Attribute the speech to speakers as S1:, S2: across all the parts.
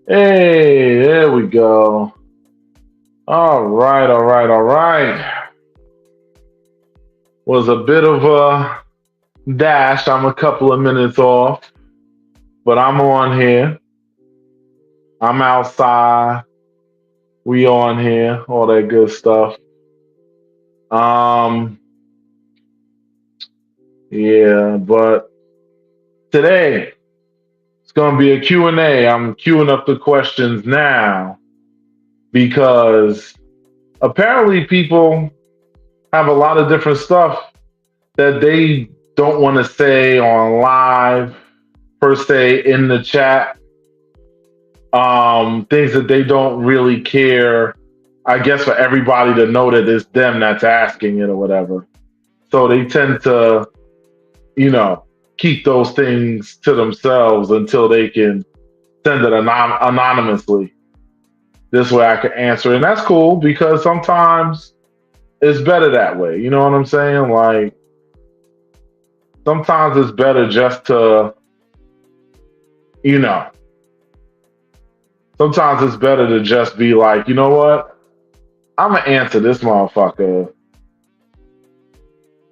S1: Hey, there we go. All right, all right, all right. Was a bit of a dash. I'm a couple of minutes off, but I'm on here. I'm outside. We on here. All that good stuff. Um, yeah, but today it's gonna be a Q&A. I'm queuing up the questions now because apparently people have a lot of different stuff that they don't want to say on live per se in the chat. Things that they don't really care, I guess, for everybody to know that it's them that's asking it or whatever. So they tend to, you know, keep those things to themselves until they can send it anonymously. This way I can answer it. And that's cool because sometimes it's better that way. You know what I'm saying? Like, sometimes it's better just to, you know, sometimes it's better to just be like, you know what? I'm gonna answer this motherfucker.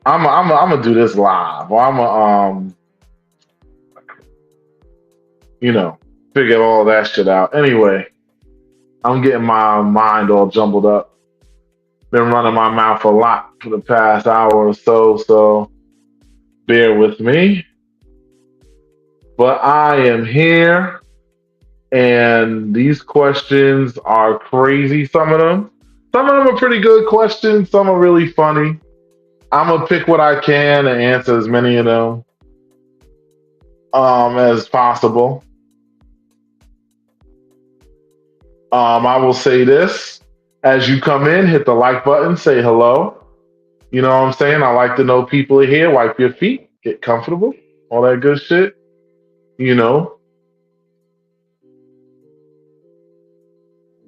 S1: I'm gonna do this live, or I'm gonna you know, figure all that shit out. Anyway, I'm getting my mind all jumbled up. Been running my mouth a lot for the past hour or so, so bear with me. But I am here, and these questions are crazy. Some of them are pretty good questions. Some are really funny. I'm gonna pick what I can and answer as many of them as possible. I will say this: as you come in, hit the like button, say hello. You know what I'm saying? I like to know people are here. Wipe your feet, get comfortable, all that good shit. You know.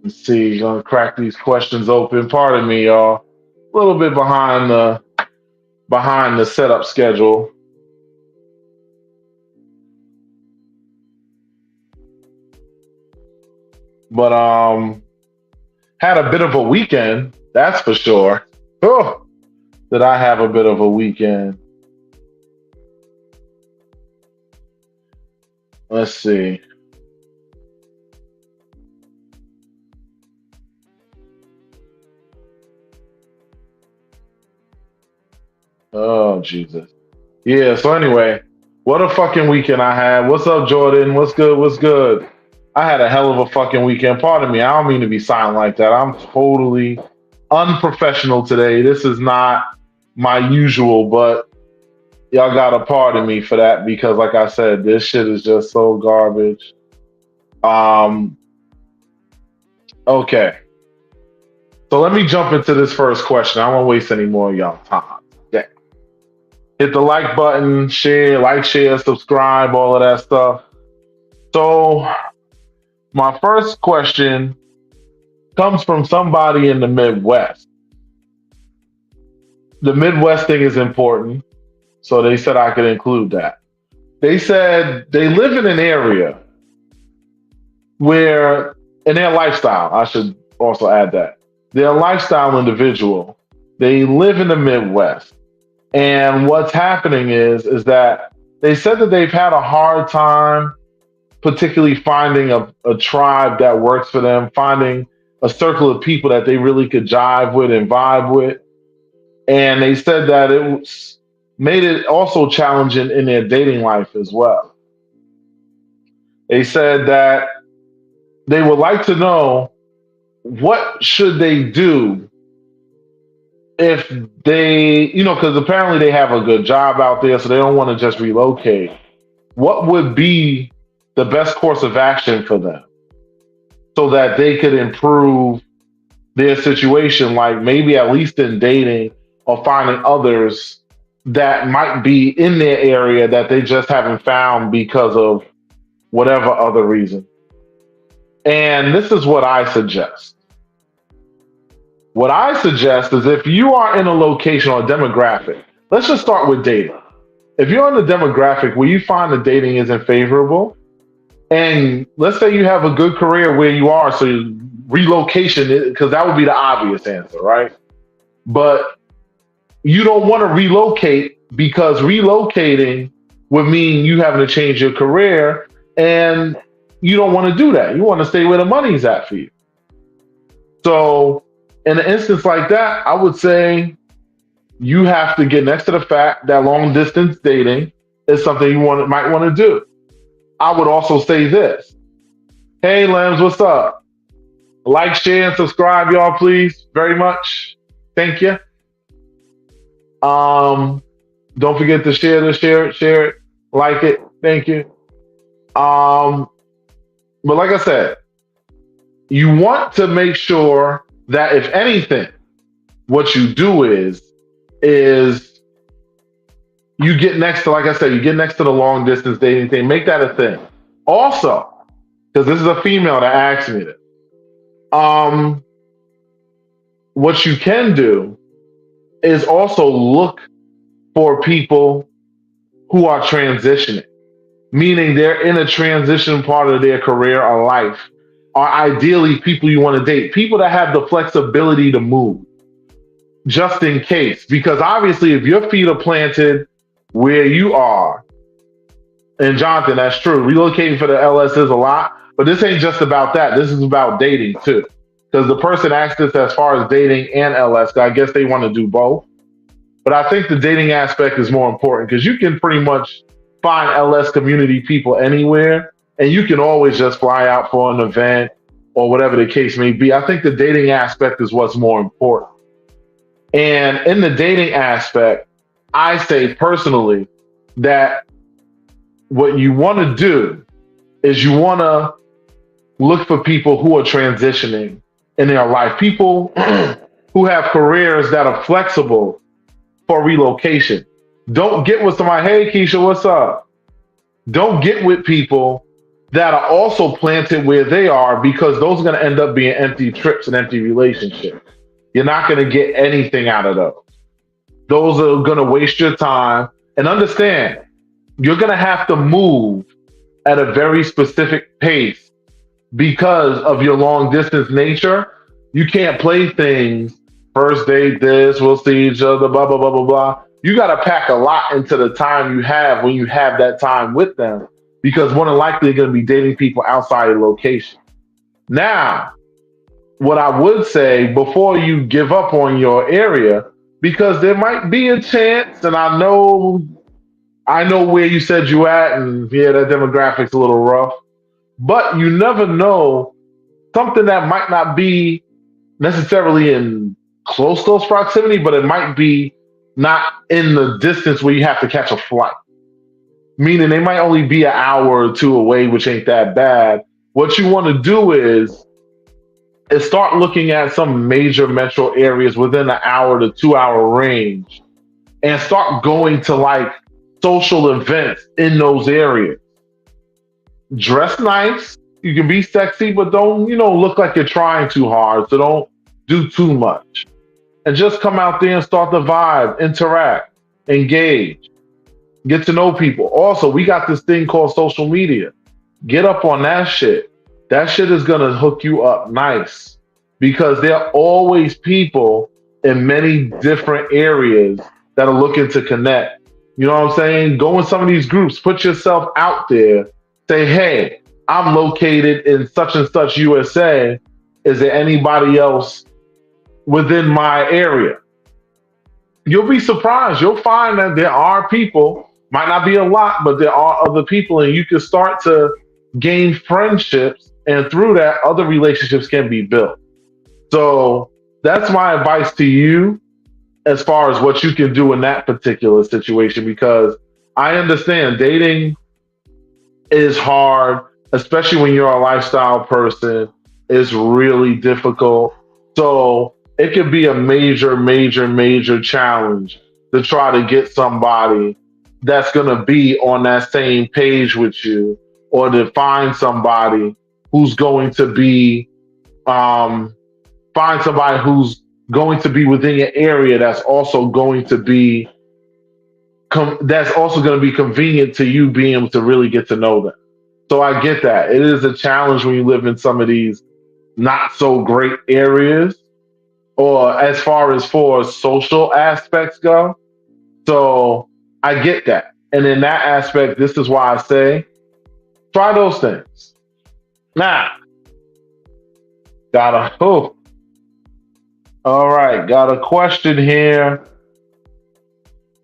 S1: Let's see. Gonna crack these questions open. Pardon me, y'all. A little bit behind the setup schedule, but had a bit of a weekend. That's for sure. Oh, did I have a bit of a weekend? Let's see. Oh Jesus. Yeah. So anyway, what a fucking weekend I had. What's up, Jordan? What's good? What's good? I had a hell of a fucking weekend. Pardon me. I don't mean to be silent like that. I'm totally unprofessional today. This is not my usual, but y'all gotta pardon me for that because, like I said, this shit is just so garbage. Um. Okay. So let me jump into this first question. I won't waste any more of y'all time. Yeah. Hit the like button, share, subscribe, all of that stuff. So my first question comes from somebody in the Midwest. The Midwest thing is important, so they said I could include that. They said they live in an area where, in their lifestyle, I should also add that, their lifestyle individual, they live in the Midwest. And what's happening is that they said that they've had a hard time, particularly finding a tribe that works for them, finding a circle of people that they really could jive with and vibe with. And they said that made it also challenging in their dating life as well. They said that they would like to know what should they do if they, because apparently they have a good job out there, so they don't want to just relocate. What would be the best course of action for them so that they could improve their situation, like maybe at least in dating or finding others that might be in their area that they just haven't found because of whatever other reason. And this is what I suggest. What I suggest is if you are in a location or a demographic, let's just start with dating. If you're in a demographic where you find the dating isn't favorable, And let's say you have a good career where you are, so relocation, because that would be the obvious answer, right? But you don't want to relocate because relocating would mean you having to change your career, and you don't want to do that. You want to stay where the money's at for you. So, in an instance like that, I would say you have to get next to the fact that long distance dating is something you might want to do. I would also say this. Hey, Lambs, what's up? Like, share, and subscribe, y'all, please. Very much. Thank you. Um, don't forget to share it, like it. Thank you. Um, but like I said, you want to make sure that if anything, what you do is you get next to, like I said, you get next to the long distance dating thing. Make that a thing. Also, because this is a female that asked me this. Um, what you can do is also look for people who are transitioning, meaning they're in a transition part of their career or life, are ideally people you want to date, people that have the flexibility to move just in case. Because obviously, if your feet are planted where you are, and Jonathan, that's true, relocating for the LS is a lot, but this ain't just about that. This is about dating too. Because the person asked this as far as dating and LS, I guess they want to do both. But I think the dating aspect is more important because you can pretty much find LS community people anywhere, and you can always just fly out for an event or whatever the case may be. I think the dating aspect is what's more important. And in the dating aspect, I say personally that what you want to do is you want to look for people who are transitioning in their life, people who have careers that are flexible for relocation. Don't get with somebody, hey Keisha, what's up? Don't get with people that are also planted where they are, because those are going to end up being empty trips and empty relationships. You're not going to get anything out of those. Those are going to waste your time. And understand, you're going to have to move at a very specific pace because of your long distance nature. You can't play things, first date this, we'll see each other, blah, blah, blah, blah, blah. You got to pack a lot into the time you have when you have that time with them, because more than likely you're going to be dating people outside your location. Now, what I would say before you give up on your area, because there might be a chance, and I know where you said you at, and yeah, that demographic's a little rough, but you never know, something that might not be necessarily in close proximity, but it might be not in the distance where you have to catch a flight. Meaning they might only be an hour or two away, which ain't that bad. What you want to do is start looking at some major metro areas within an hour to 2 hour range, and start going to like social events in those areas. Dress nice. You can be sexy, but don't, look like you're trying too hard. So don't do too much. And just come out there and start the vibe, interact, engage, get to know people. Also, we got this thing called social media. Get up on that shit. That shit is going to hook you up nice, because there are always people in many different areas that are looking to connect. You know what I'm saying? Go in some of these groups, put yourself out there, say, hey, I'm located in such and such USA. Is there anybody else within my area? You'll be surprised. You'll find that there are people, might not be a lot, but there are other people, and you can start to gain friendships, and through that, other relationships can be built. So that's my advice to you as far as what you can do in that particular situation, because I understand dating is hard, especially when you're a lifestyle person. It's really difficult. So it could be a major challenge to try to get somebody that's going to be on that same page with you, or to find somebody who's going to be within your area that's also going to be convenient to you being able to really get to know them. So I get that. It is a challenge when you live in some of these not so great areas, or as far as for social aspects go. So I get that. And in that aspect, this is why I say try those things. Now, got a all right, got a question here.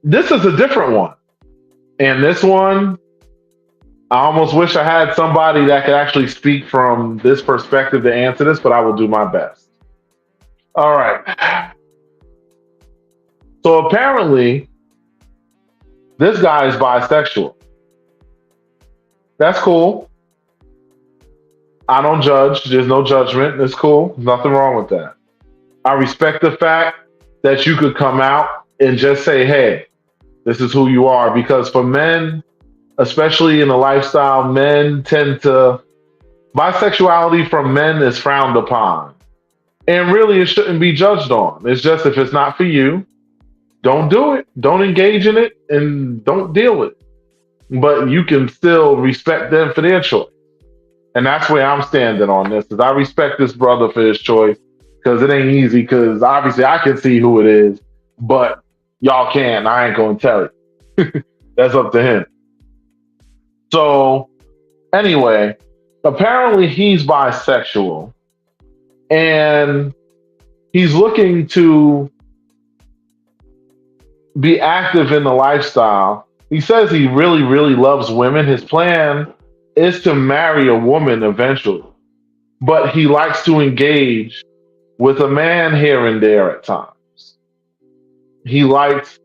S1: This is a different one. And this one, I almost wish I had somebody that could actually speak from this perspective to answer this, but I will do my best. All right. So apparently, this guy is bisexual. That's cool. I don't judge. There's no judgment. It's cool. Nothing wrong with that. I respect the fact that you could come out and just say, hey, this is who you are. Because for men, especially in the lifestyle, men tend to, bisexuality from men is frowned upon. And really, it shouldn't be judged on. It's just if it's not for you, don't do it. Don't engage in it and don't deal with it. But you can still respect them for their choice. And that's where I'm standing on this. Is I respect this brother for his choice because it ain't easy. Because obviously I can see who it is, but y'all can't. I ain't gonna tell you. That's up to him. So anyway, apparently he's bisexual and he's looking to be active in the lifestyle. He says he really, really loves women. His plan is to marry a woman eventually, but he likes to engage with a man here and there at times. He likes,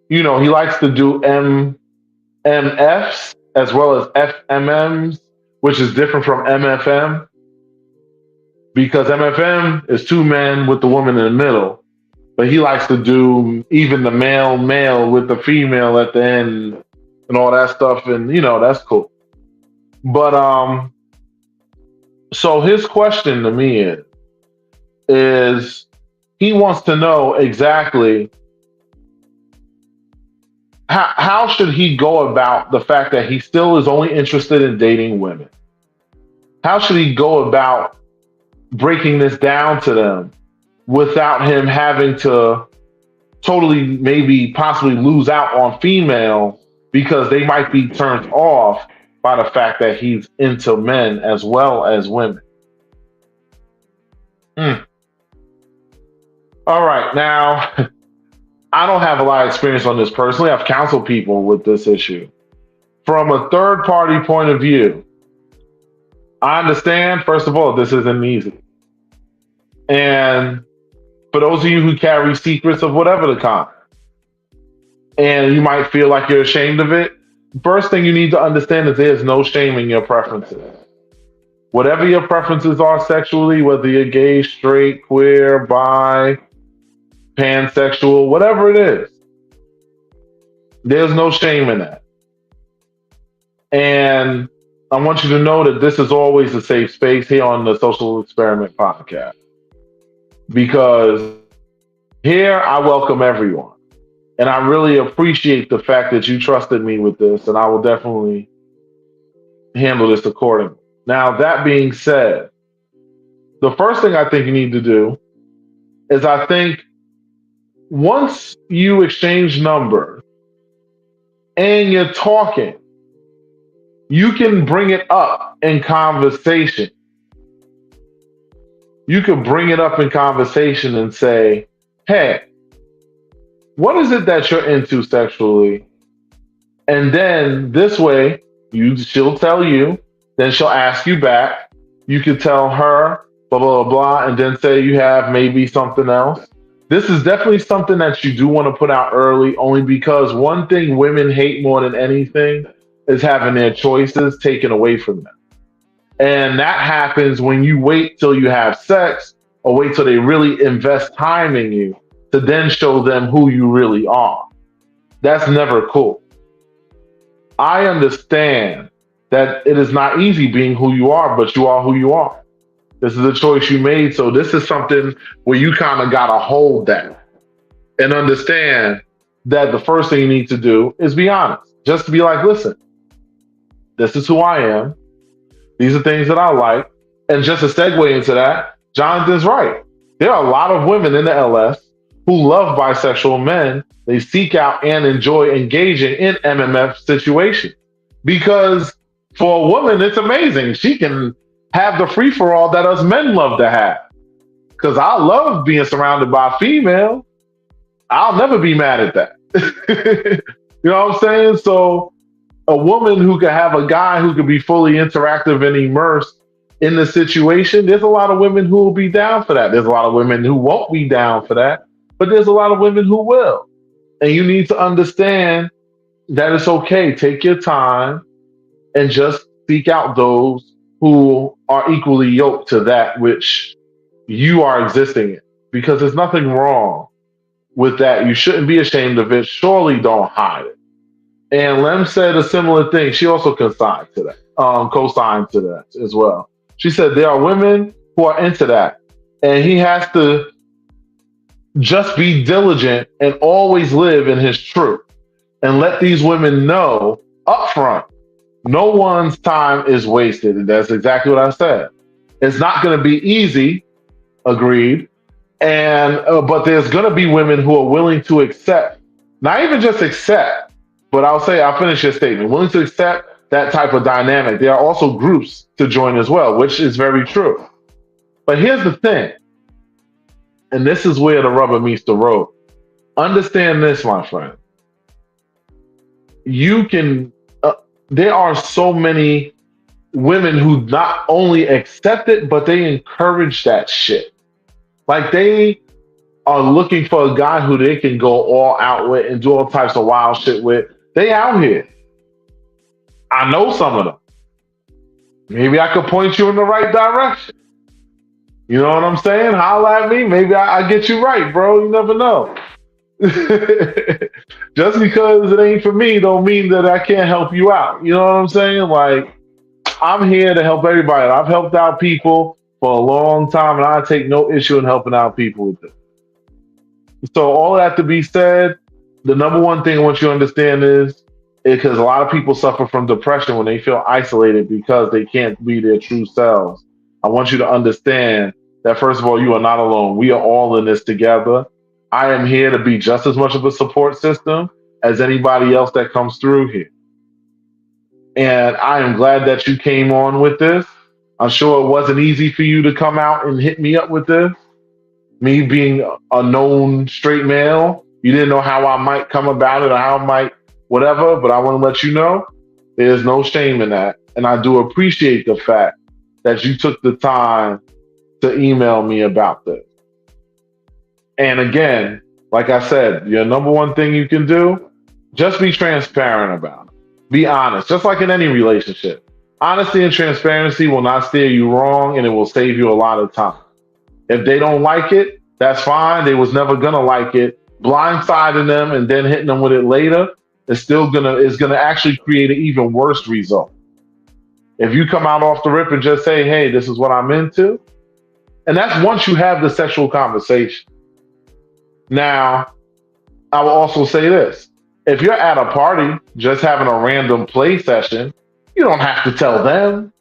S1: he likes to do MMFs as well as FMMs, which is different from MFM because MFM is two men with the woman in the middle, but he likes to do even the male with the female at the end and all that stuff, and that's cool. But so his question to me is he wants to know exactly how should he go about the fact that he still is only interested in dating women. How should he go about breaking this down to them without him having to totally maybe possibly lose out on female because they might be turned off by the fact that he's into men as well as women. Hmm. All right, now I don't have a lot of experience on this personally. I've counseled people with this issue. From a third party point of view, I understand, first of all, this isn't easy. And for those of you who carry secrets of whatever the kind, and you might feel like you're ashamed of it, first thing you need to understand is there's no shame in your preferences. Whatever your preferences are sexually, whether you're gay, straight, queer, bi, pansexual, whatever it is, there's no shame in that. And I want you to know that this is always a safe space here on the Social Experiment podcast. Because here I welcome everyone. And I really appreciate the fact that you trusted me with this, and I will definitely handle this accordingly. Now, that being said, the first thing I think you need to do is I think once you exchange numbers and you're talking, you can bring it up in conversation. You could bring it up in conversation and say, hey, what is it that you're into sexually? And then this way, she'll tell you, then she'll ask you back. You could tell her, blah, blah, blah, blah, and then say you have maybe something else. This is definitely something that you do want to put out early, only because one thing women hate more than anything is having their choices taken away from them. And that happens when you wait till you have sex or wait till they really invest time in you to then show them who you really are. That's never cool. I understand that it is not easy being who you are, but you are who you are. This is a choice you made. So this is something where you kind of got to hold that and understand that the first thing you need to do is be honest. Just to be like, listen, This is who I am. These are things that I like. And just a segue into that, Jonathan's right. There are a lot of women in the LS who love bisexual men. They seek out and enjoy engaging in MMF situations because for a woman, it's amazing. She can have the free for all that us men love to have. Because I love being surrounded by females. I'll never be mad at that. You know what I'm saying? So a woman who could have a guy who could be fully interactive and immersed in the situation, there's a lot of women who will be down for that. There's a lot of women who won't be down for that, but there's a lot of women who will. And you need to understand that it's okay. Take your time and just seek out those who are equally yoked to that which you are existing in. Because there's nothing wrong with that. You shouldn't be ashamed of it. Surely don't hide it. And Lem said a similar thing. She also co-signed to that as well. She said there are women who are into that, and he has to just be diligent and always live in his truth and let these women know upfront no one's time is wasted. And that's exactly what I said. It's not going to be easy, agreed, and but there's going to be women who are willing to accept, not even just accept, but I'll finish your statement, willing to accept that type of dynamic. There are also groups to join as well, which is very true. But here's the thing, and this is where the rubber meets the road. Understand this, my friend. There are so many women who not only accept it, but they encourage that shit. Like they are looking for a guy who they can go all out with and do all types of wild shit with. They out here. I know some of them. Maybe I could point you in the right direction. You know what I'm saying? Holla at me. Maybe I get you right, bro. You never know. Just because it ain't for me don't mean that I can't help you out. You know what I'm saying? Like, I'm here to help everybody. I've helped out people for a long time, and I take no issue in helping out people with it. So all that to be said, the number one thing I want you to understand is because a lot of people suffer from depression when they feel isolated because they can't be their true selves. I want you to understand that, first of all, you are not alone. We are all in this together. I am here to be just as much of a support system as anybody else that comes through here. And I am glad that you came on with this. I'm sure it wasn't easy for you to come out and hit me up with this. Me being a known straight male, you didn't know how I might come about it or how I might whatever, but I want to let you know there's no shame in that. And I do appreciate the fact that you took the time to email me about this. And again, like I said, your number one thing you can do, just be transparent about it. Be honest, just like in any relationship. Honesty and transparency will not steer you wrong, and it will save you a lot of time. If they don't like it, that's fine. They was never gonna like it. Blindsiding them and then hitting them with it later is gonna actually create an even worse result. If you come out off the rip and just say, "Hey, this is what I'm into," and that's once you have the sexual conversation. Now, I will also say this. If you're at a party just having a random play session, you don't have to tell them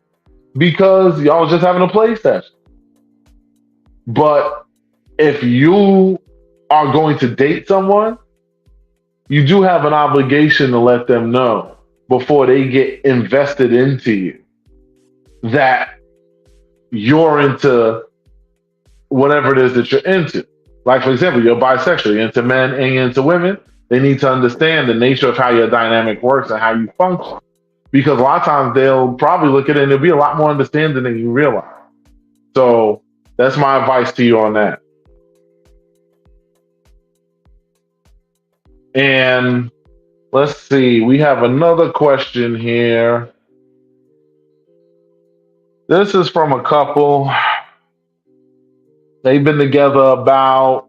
S1: because y'all just having a play session. But if you are going to date someone, you do have an obligation to let them know before they get invested into you that you're into whatever it is that you're into. Like, for example, you're bisexual, you're into men and you're into women. They need to understand the nature of how your dynamic works and how you function. Because a lot of times they'll probably look at it and there'll be a lot more understanding than you realize. So that's my advice to you on that. And let's see, we have another question here. This is from a couple. They've been together about,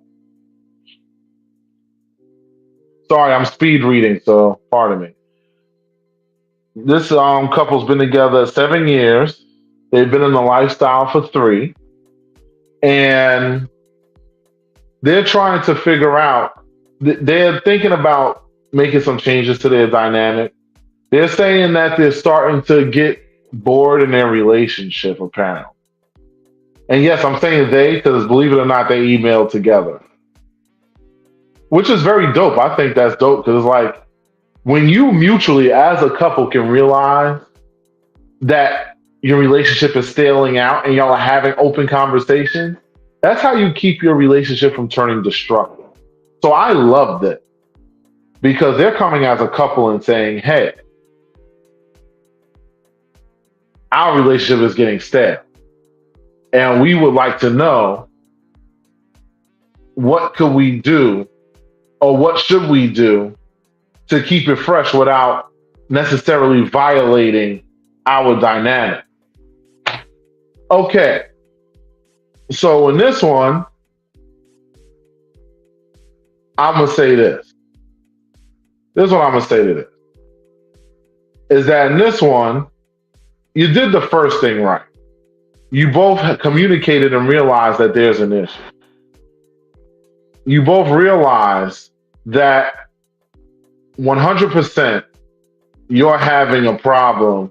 S1: sorry, I'm speed reading, so pardon me. This couple's been together 7 years. They've been in the lifestyle for 3. And they're trying to figure out, they're thinking about making some changes to their dynamic. They're saying that they're starting to get bored in their relationship, apparently. And yes, I'm saying they because believe it or not, they emailed together, which is very dope. I think that's dope because like when you mutually, as a couple, can realize that your relationship is staling out and y'all are having open conversation, that's how you keep your relationship from turning destructive. So I loved it because they're coming as a couple and saying, hey, our relationship is getting stale. And we would like to know what could we do or what should we do to keep it fresh without necessarily violating our dynamic. Okay, so in this one, I'm gonna say this. This is what I'm gonna say to this: is that in this one, you did the first thing right. You both communicated and realized that there's an issue. You both realize that 100% you're having a problem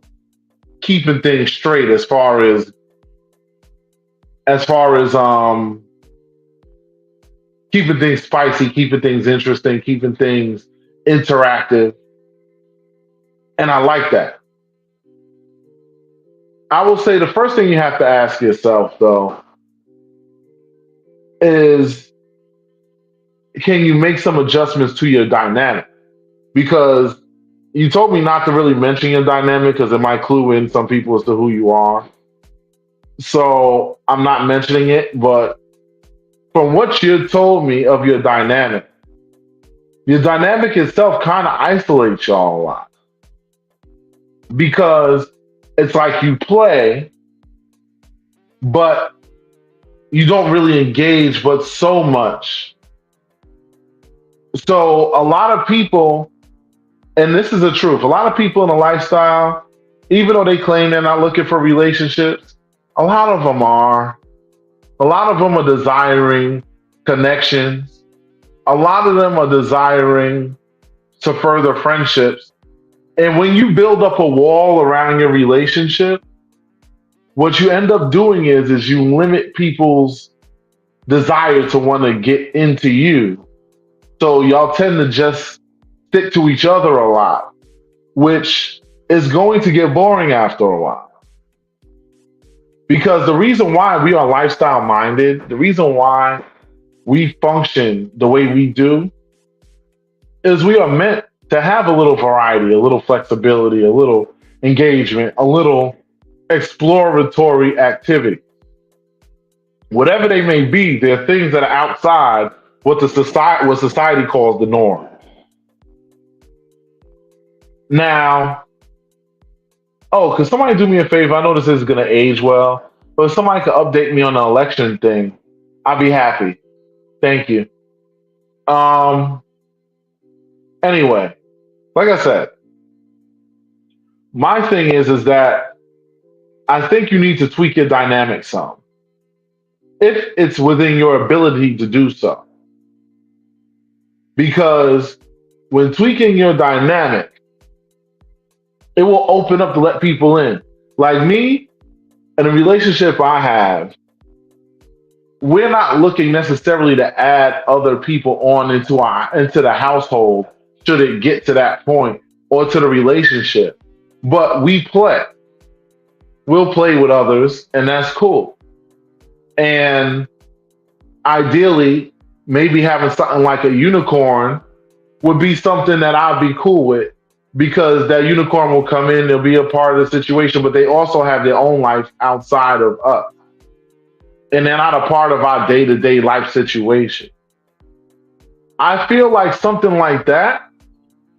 S1: keeping things straight as far as keeping things spicy, keeping things interesting, keeping things interactive, and I like that. I will say the first thing you have to ask yourself though is can you make some adjustments to your dynamic? Because you told me not to really mention your dynamic because it might clue in some people as to who you are. So I'm not mentioning it, but from what you told me of your dynamic itself kind of isolates y'all a lot because it's like you play, but you don't really engage, but so much. So a lot of people, and this is the truth, a lot of people in the lifestyle, even though they claim they're not looking for relationships, a lot of them are. A lot of them are desiring connections. A lot of them are desiring to further friendships. And when you build up a wall around your relationship, what you end up doing is you limit people's desire to want to get into you. So y'all tend to just stick to each other a lot, which is going to get boring after a while. Because the reason why we are lifestyle minded, the reason why we function the way we do is we are meant to have a little variety, a little flexibility, a little engagement, a little exploratory activity. Whatever they may be, they're things that are outside what society calls the norm. Now, oh, could somebody do me a favor? I know this isn't gonna age well, but if somebody could update me on the election thing, I'd be happy. Thank you. Um, anyway, like I said, my thing is that I think you need to tweak your dynamic some if it's within your ability to do so. Because when tweaking your dynamic, it will open up to let people in. Like me and the relationship I have, we're not looking necessarily to add other people on into the household should it get to that point or to the relationship. But we play. We'll play with others, and that's cool. And ideally, maybe having something like a unicorn would be something that I'd be cool with because that unicorn will come in, they'll be a part of the situation, but they also have their own life outside of us. And they're not a part of our day to day life situation. I feel like something like that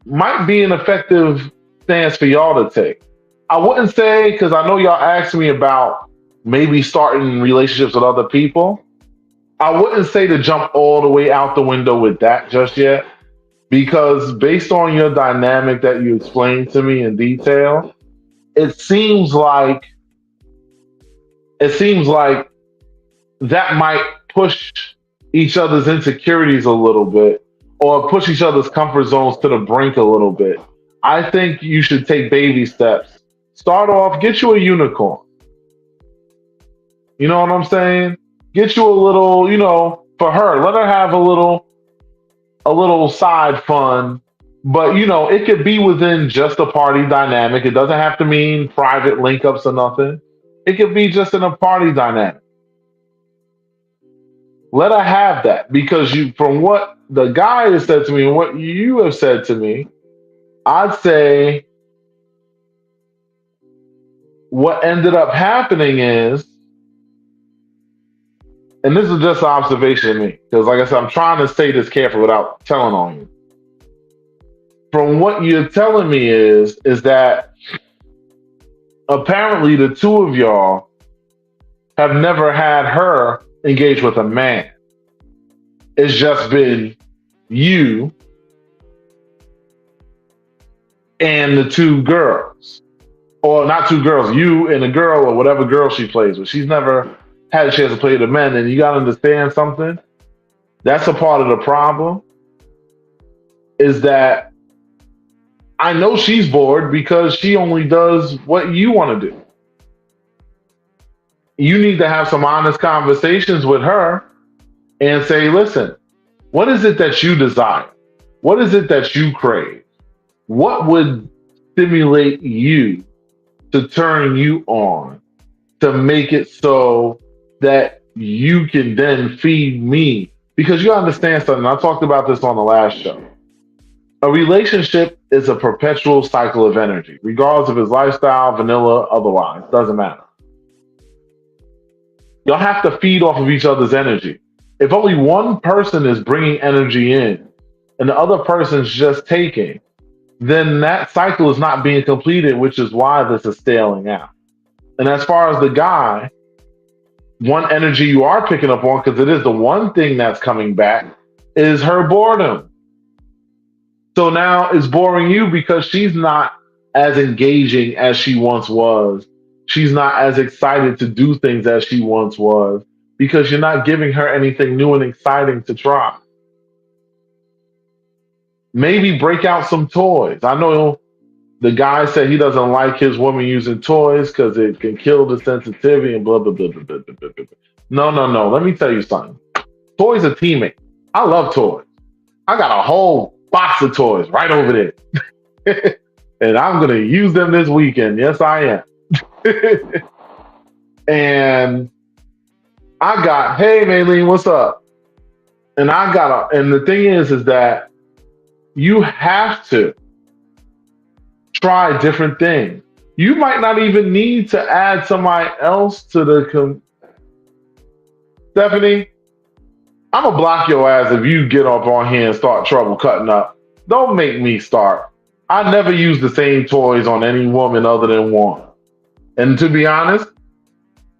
S1: might be an effective stance for y'all to take. I wouldn't say, because I know y'all asked me about maybe starting relationships with other people. I wouldn't say to jump all the way out the window with that just yet, because based on your dynamic that you explained to me in detail, it seems like it seems like that might push each other's insecurities a little bit or push each other's comfort zones to the brink a little bit. I think you should take baby steps. Start off, get you a unicorn. You know what I'm saying? Get you a little, for her. Let her have a little side fun. But it could be within just a party dynamic. It doesn't have to mean private link ups or nothing. It could be just in a party dynamic. Let her have that because from what the guy has said to me and what you have said to me, I'd say what ended up happening is, and this is just an observation of me, because like I said, I'm trying to say this carefully without telling on you. From what you're telling me is that apparently the two of y'all have never had her engage with a man. It's just been you and the two girls. Or not two girls, you and a girl or whatever girl she plays with. She's never had a chance to play with the men. And you got to understand something. That's a part of the problem. Is that I know she's bored because she only does what you want to do. You need to have some honest conversations with her and say, listen, what is it that you desire? What is it that you crave? What would stimulate you to turn you on to make it so that you can then feed me? Because you understand something. I talked about this on the last show. A relationship is a perpetual cycle of energy, regardless of his lifestyle, vanilla, otherwise. Doesn't matter. You'll have to feed off of each other's energy. If only one person is bringing energy in and the other person's just taking, then that cycle is not being completed, which is why this is staling out. And as far as the guy, one energy you are picking up on, because it is the one thing that's coming back, is her boredom. So now it's boring you because she's not as engaging as she once was. She's not as excited to do things as she once was because you're not giving her anything new and exciting to try. Maybe break out some toys. I know the guy said he doesn't like his woman using toys because it can kill the sensitivity and blah, blah, blah, blah, blah, blah, blah, blah. No, no, no. Let me tell you something. Toys are teammates. I love toys. I got a whole box of toys right over there. And I'm going to use them this weekend. Yes, I am. And I got, hey, Maylene, what's up? And and the thing is that you have to try different things. You might not even need to add somebody else to the. Stephanie, I'm gonna block your ass if you get up on here and start trouble cutting up. Don't make me start. I never use the same toys on any woman other than one. And to be honest,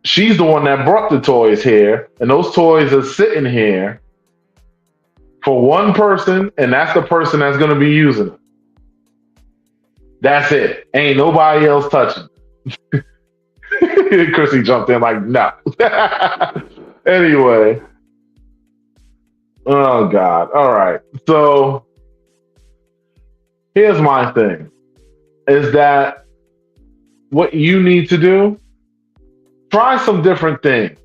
S1: she's the one that brought the toys here, and those toys are sitting here for one person, and that's the person that's gonna be using it. That's it. Ain't nobody else touching. Chrissy jumped in like, no. Anyway. Oh, God. All right. So here's my thing. Is that what you need to do? Try some different things.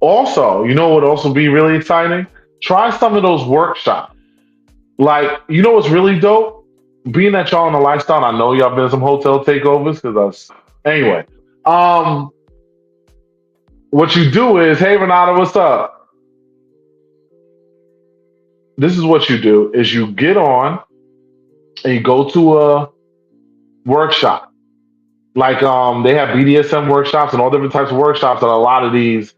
S1: Also, you know what would also be really exciting? Try some of those workshops. Like, you know what's really dope? Being that y'all in the lifestyle, I know y'all been in some hotel takeovers because anyway. What you do is, hey Renata, what's up? This is what you do is you get on and you go to a workshop. Like they have BDSM workshops and all different types of workshops at a lot of these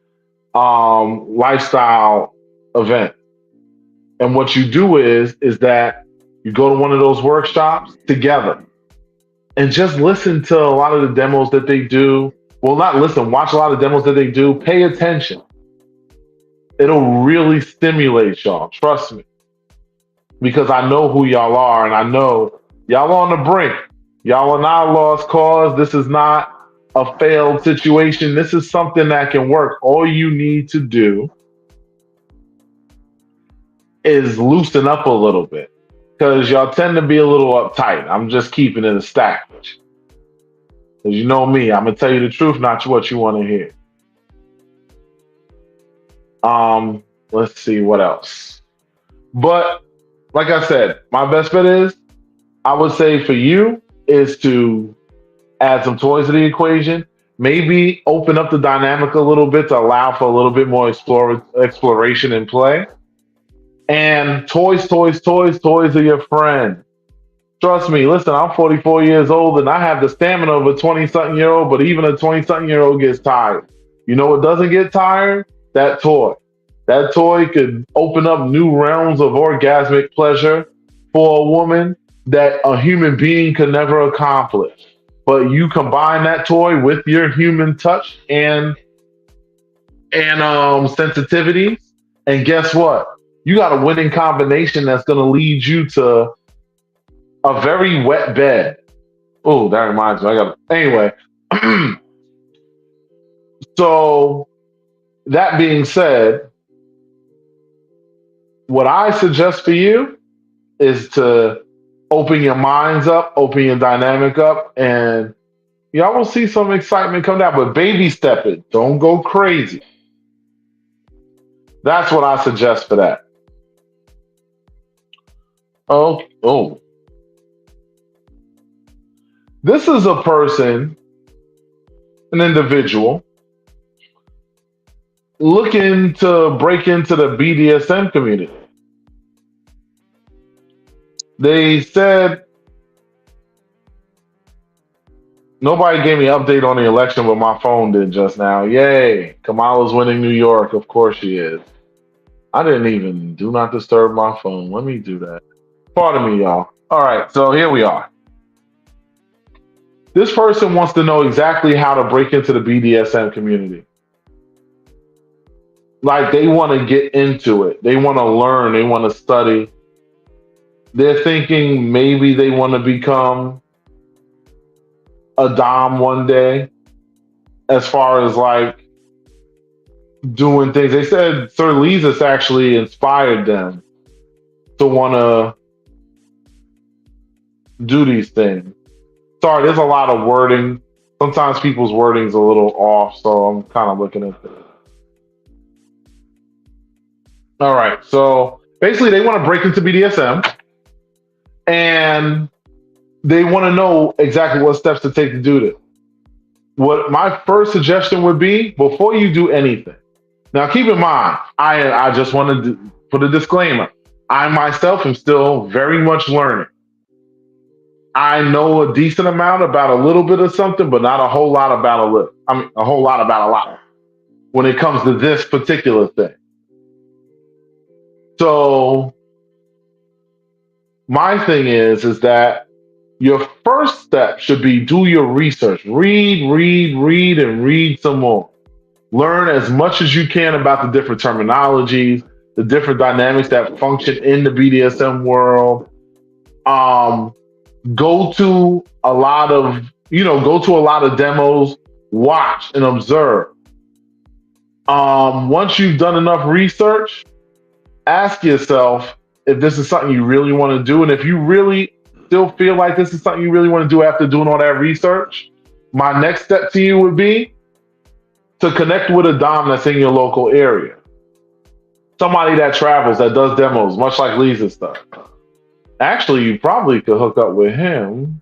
S1: lifestyle events. And what you do is that you go to one of those workshops together and just listen to a lot of the demos that they do. Well, not listen, watch a lot of demos that they do. Pay attention. It'll really stimulate y'all. Trust me. Because I know who y'all are and I know y'all on the brink. Y'all are not a lost cause. This is not a failed situation. This is something that can work. All you need to do is loosen up a little bit. because y'all tend to be a little uptight. I'm just keeping it a stack. Because you know me, I'm gonna tell you the truth, not what you want to hear. Let's see what else. But like I said, my best bet is I would say for you is to add some toys to the equation. Maybe open up the dynamic a little bit to allow for a little bit more exploration and play. And toys, toys, toys, toys are your friend. Trust me, listen, I'm 44 years old and I have the stamina of a 20 something year old, but even a 20 something year old gets tired. You know what doesn't get tired? That toy. That toy could open up new realms of orgasmic pleasure for a woman that a human being could never accomplish. But you combine that toy with your human touch and sensitivities, and guess what? You got a winning combination that's going to lead you to a very wet bed. Oh, that reminds me. I got anyway. So that being said, what I suggest for you is to open your minds up, open your dynamic up, and y'all will see some excitement come down. But baby step it. Don't go crazy. That's what I suggest for that. Oh. This is a person, an individual, looking to break into the BDSM community. They said nobody gave me an update on the election, but my phone did just now. Yay! Kamala's winning New York. Of course she is. I didn't even do not disturb my phone. Let me do that. Pardon me, y'all. All right, so here we are. This person wants to know exactly how to break into the BDSM community. Like they want to get into it. They want to learn. They want to study. They're thinking maybe they want to become a dom one day, as far as like doing things. They said Sir Leesus actually inspired them to want to do these things. Sorry, there's a lot of wording. Sometimes people's wording's a little off, so I'm kind of looking at this. All right, so basically they want to break into BDSM and they want to know exactly what steps to take to do this. What my first suggestion would be before you do anything. Now, keep in mind, I just want to put a disclaimer. I myself am still very much learning. I know a decent amount about a little bit of something, but not a whole lot about a little. I mean, a whole lot about a lot when it comes to this particular thing. So my thing is that your first step should be do your research. Read, and read some more. Learn as much as you can about the different terminologies, the different dynamics that function in the BDSM world. Go to a lot of demos, watch and observe. Once you've done enough research, ask yourself if this is something you really want to do. And if you really still feel like this is something you really want to do after doing all that research, my next step to you would be to connect with a Dom that's in your local area. Somebody that travels, that does demos, much like Lee's stuff. Actually, you probably could hook up with him.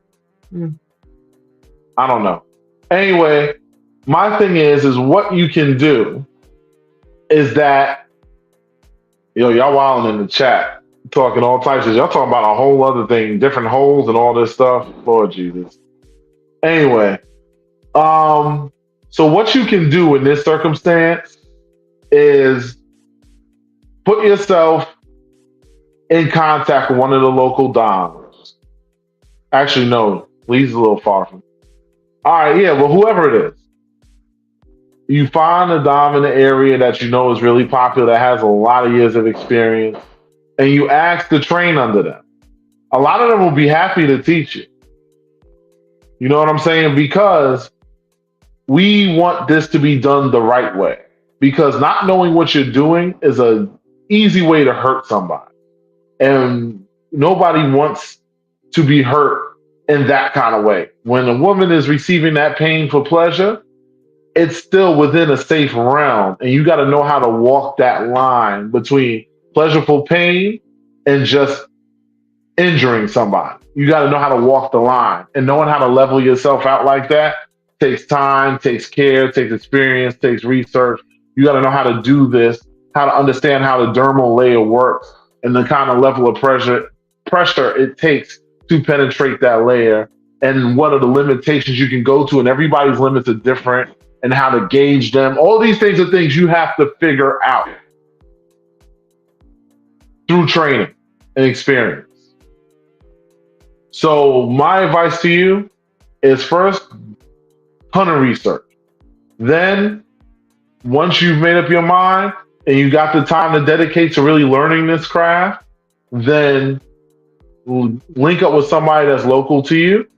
S1: I don't know. Anyway, my thing is what you can do is that, y'all wilding in the chat, talking all types of, y'all talking about a whole other thing, different holes and all this stuff. Lord Jesus. Anyway, so what you can do in this circumstance is put yourself in contact with one of the local doms. Actually, no, Lee's a little far from. All right, yeah, well, whoever it is, you find a dom in the area that you know is really popular, that has a lot of years of experience, and you ask to train under them. A lot of them will be happy to teach you. You know what I'm saying? Because we want this to be done the right way. Because not knowing what you're doing is an easy way to hurt somebody. And nobody wants to be hurt in that kind of way. When a woman is receiving that pain for pleasure, it's still within a safe realm. And you got to know how to walk that line between pleasurable pain and just injuring somebody. You got to know how to walk the line. And knowing how to level yourself out like that takes time, takes care, takes experience, takes research. You got to know how to do this, how to understand how the dermal layer works and the kind of level of pressure it takes to penetrate that layer, and what are the limitations you can go to, and everybody's limits are different, and how to gauge them. All these things are things you have to figure out through training and experience. So my advice to you is, first, ton of research. Then once you've made up your mind and you got the time to dedicate to really learning this craft, then link up with somebody that's local to you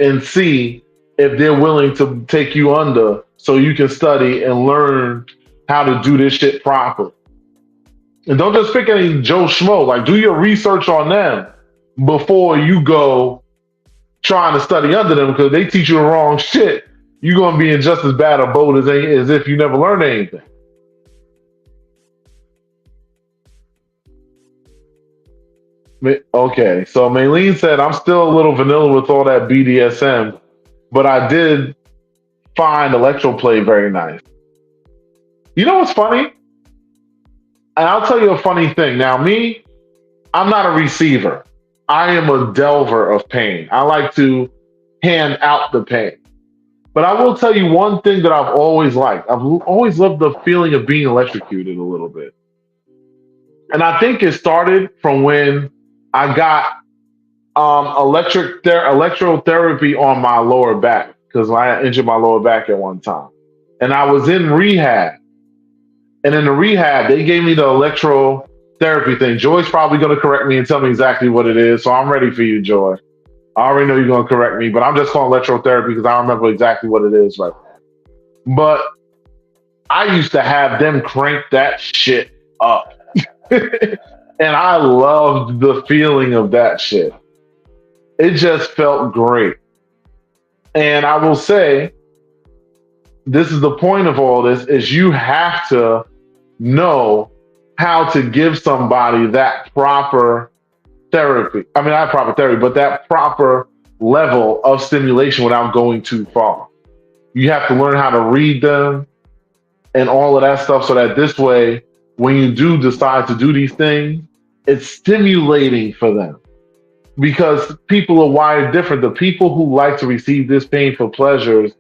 S1: and see if they're willing to take you under so you can study and learn how to do this shit properly. And don't just pick any Joe Schmo. Like, do your research on them before you go trying to study under them, because they teach you the wrong shit. You're going to be in just as bad a boat as if you never learned anything. Okay, so Maylene said, I'm still a little vanilla with all that BDSM, but I did find electroplay very nice. You know what's funny? And I'll tell you a funny thing. Now, me, I'm not a receiver. I am a delver of pain. I like to hand out the pain. But I will tell you one thing that I've always liked. I've always loved the feeling of being electrocuted a little bit. And I think it started from when I got electrotherapy on my lower back, because I injured my lower back at one time. And I was in rehab. And in the rehab, they gave me the electrotherapy thing. Joy's probably going to correct me and tell me exactly what it is. So I'm ready for you, Joy. I already know you're going to correct me, but I'm just calling electrotherapy because I don't remember exactly what it is right now. But I used to have them crank that shit up. And I loved the feeling of that shit. It just felt great. And I will say, this is the point of all this, is you have to know how to give somebody that proper therapy. I mean, not proper therapy, but that proper level of stimulation without going too far. You have to learn how to read them and all of that stuff, so that this way, when you do decide to do these things, it's stimulating for them. Because people are wired different. The people who like to receive this painful pleasures,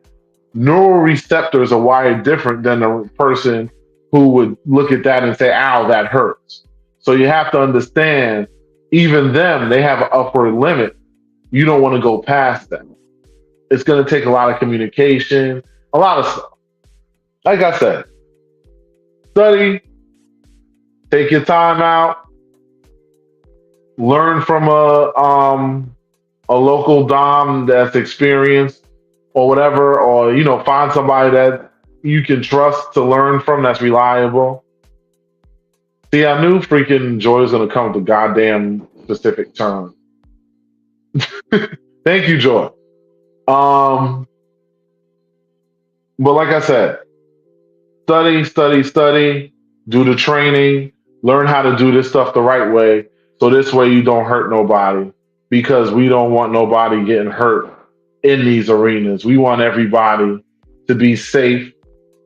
S1: neural receptors are wired different than the person who would look at that and say, ow, that hurts. So you have to understand, even them, they have an upper limit. You don't want to go past that. It's going to take a lot of communication, a lot of stuff. Like I said, study, take your time out, learn from a local dom that's experienced or whatever, or find somebody that you can trust to learn from that's reliable. See, I knew freaking Joy was gonna come with a goddamn specific term. Thank you, Joy. But like I said, study, study, study, do the training, learn how to do this stuff the right way. So this way you don't hurt nobody, because we don't want nobody getting hurt in these arenas. We want everybody to be safe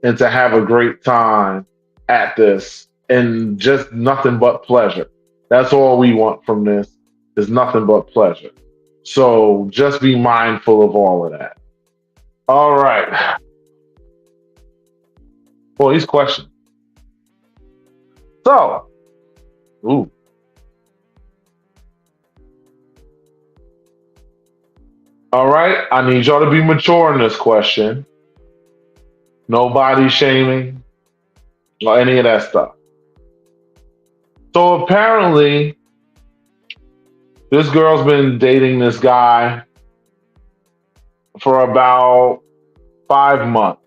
S1: and to have a great time at this, and just nothing but pleasure. That's all we want from this, is nothing but pleasure. So just be mindful of all of that. All right. Well, these questions. So, ooh. All right. I need y'all to be mature in this question. No body shaming or any of that stuff. So apparently, this girl's been dating this guy for about 5 months.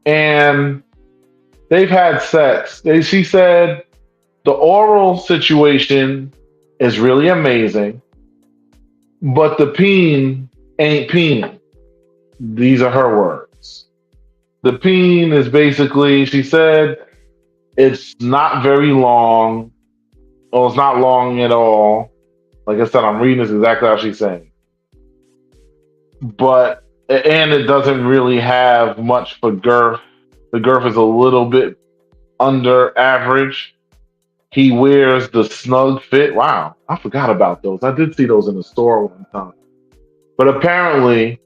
S1: And they've had sex. She said the oral situation is really amazing, but the peen ain't peen. These are her words. The peen is basically, she said, it's not very long, or it's not long at all. Like I said, I'm reading this exactly how she's saying. But, and it doesn't really have much for girth. The girth is a little bit under average. He wears the snug fit. Wow, I forgot about those. I did see those in the store one time. But apparently,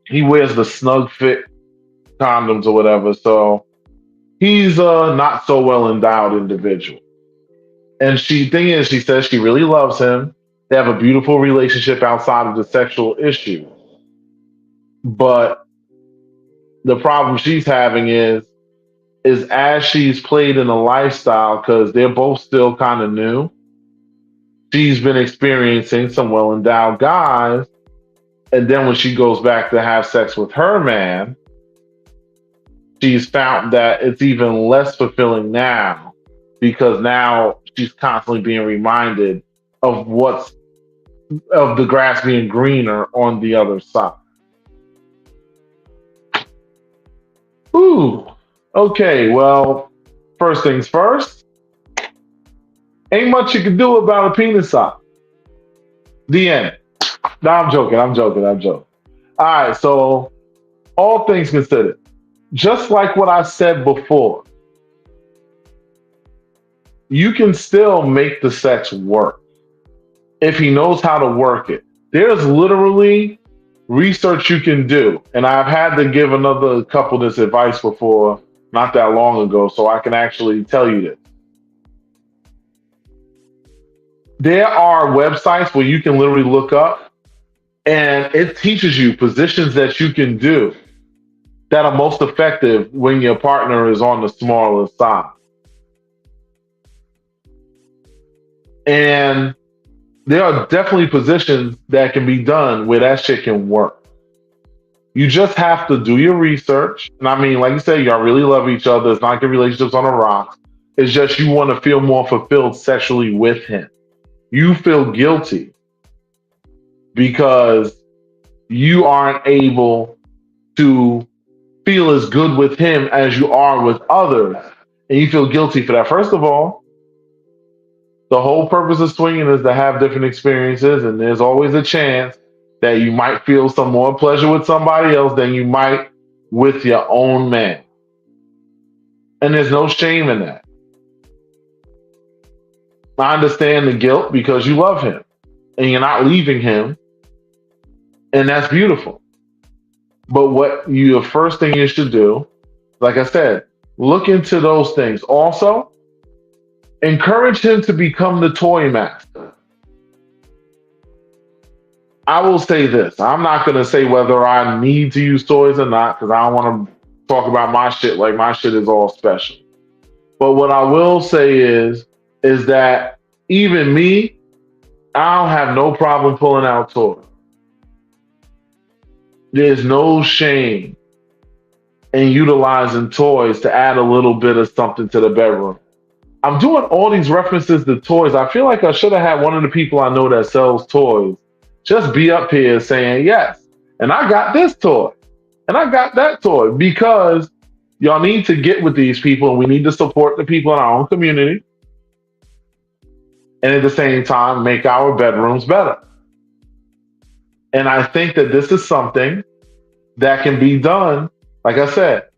S1: he wears the snug fit condoms or whatever. So he's a not so well endowed individual. And thing is, she says she really loves him. They have a beautiful relationship outside of the sexual issue. But the problem she's having is as she's played in a lifestyle, because they're both still kind of new, she's been experiencing some well endowed guys. And then when she goes back to have sex with her man, she's found that it's even less fulfilling now because now she's constantly being reminded of of the grass being greener on the other side. Ooh. Okay, well, first things first, ain't much you can do about a penis sock. The end. No, I'm joking. All right, so all things considered, just like what I said before, you can still make the sex work if he knows how to work it. There's literally research you can do. And I've had to give another couple this advice before, not that long ago, so I can actually tell you this. There are websites where you can literally look up and it teaches you positions that you can do that are most effective when your partner is on the smaller side. And there are definitely positions that can be done where that shit can work. You just have to do your research. And I mean, like you say, y'all really love each other. It's not like your relationship's on the rocks. It's just you want to feel more fulfilled sexually with him. You feel guilty because you aren't able to feel as good with him as you are with others. And you feel guilty for that. First of all, the whole purpose of swinging is to have different experiences, and there's always a chance that you might feel some more pleasure with somebody else than you might with your own man. And there's no shame in that. I understand the guilt because you love him and you're not leaving him, and that's beautiful. But the first thing you should do, like I said, look into those things. Also, encourage him to become the toy master. I will say this. I'm not going to say whether I need to use toys or not because I don't want to talk about my shit like my shit is all special. But what I will say is that even me, I don't have no problem pulling out toys. There's no shame in utilizing toys to add a little bit of something to the bedroom. I'm doing all these references to toys. I feel like I should have had one of the people I know that sells toys just be up here saying yes. And I got this toy. And I got that toy because y'all need to get with these people and we need to support the people in our own community. And at the same time, make our bedrooms better. And I think that this is something that can be done. Like I said,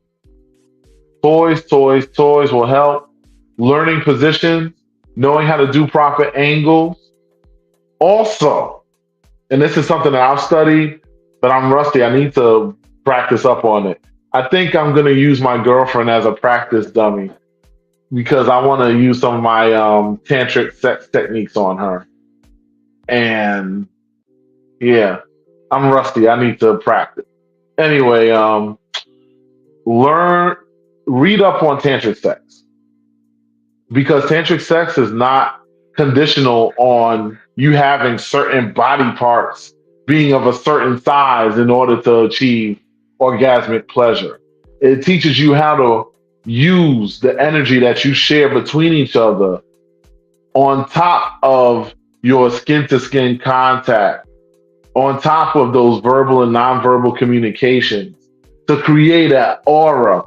S1: toys will help. Learning positions, knowing how to do proper angles. Also, and this is something that I've studied, but I'm rusty. I need to practice up on it. I think I'm going to use my girlfriend as a practice dummy because I want to use some of my tantric sex techniques on her. And yeah, I'm rusty. I need to practice. Anyway, read up on tantric sex because tantric sex is not conditional on you having certain body parts being of a certain size in order to achieve orgasmic pleasure. It teaches you how to use the energy that you share between each other on top of your skin to skin contact, on top of those verbal and nonverbal communications to create an aura,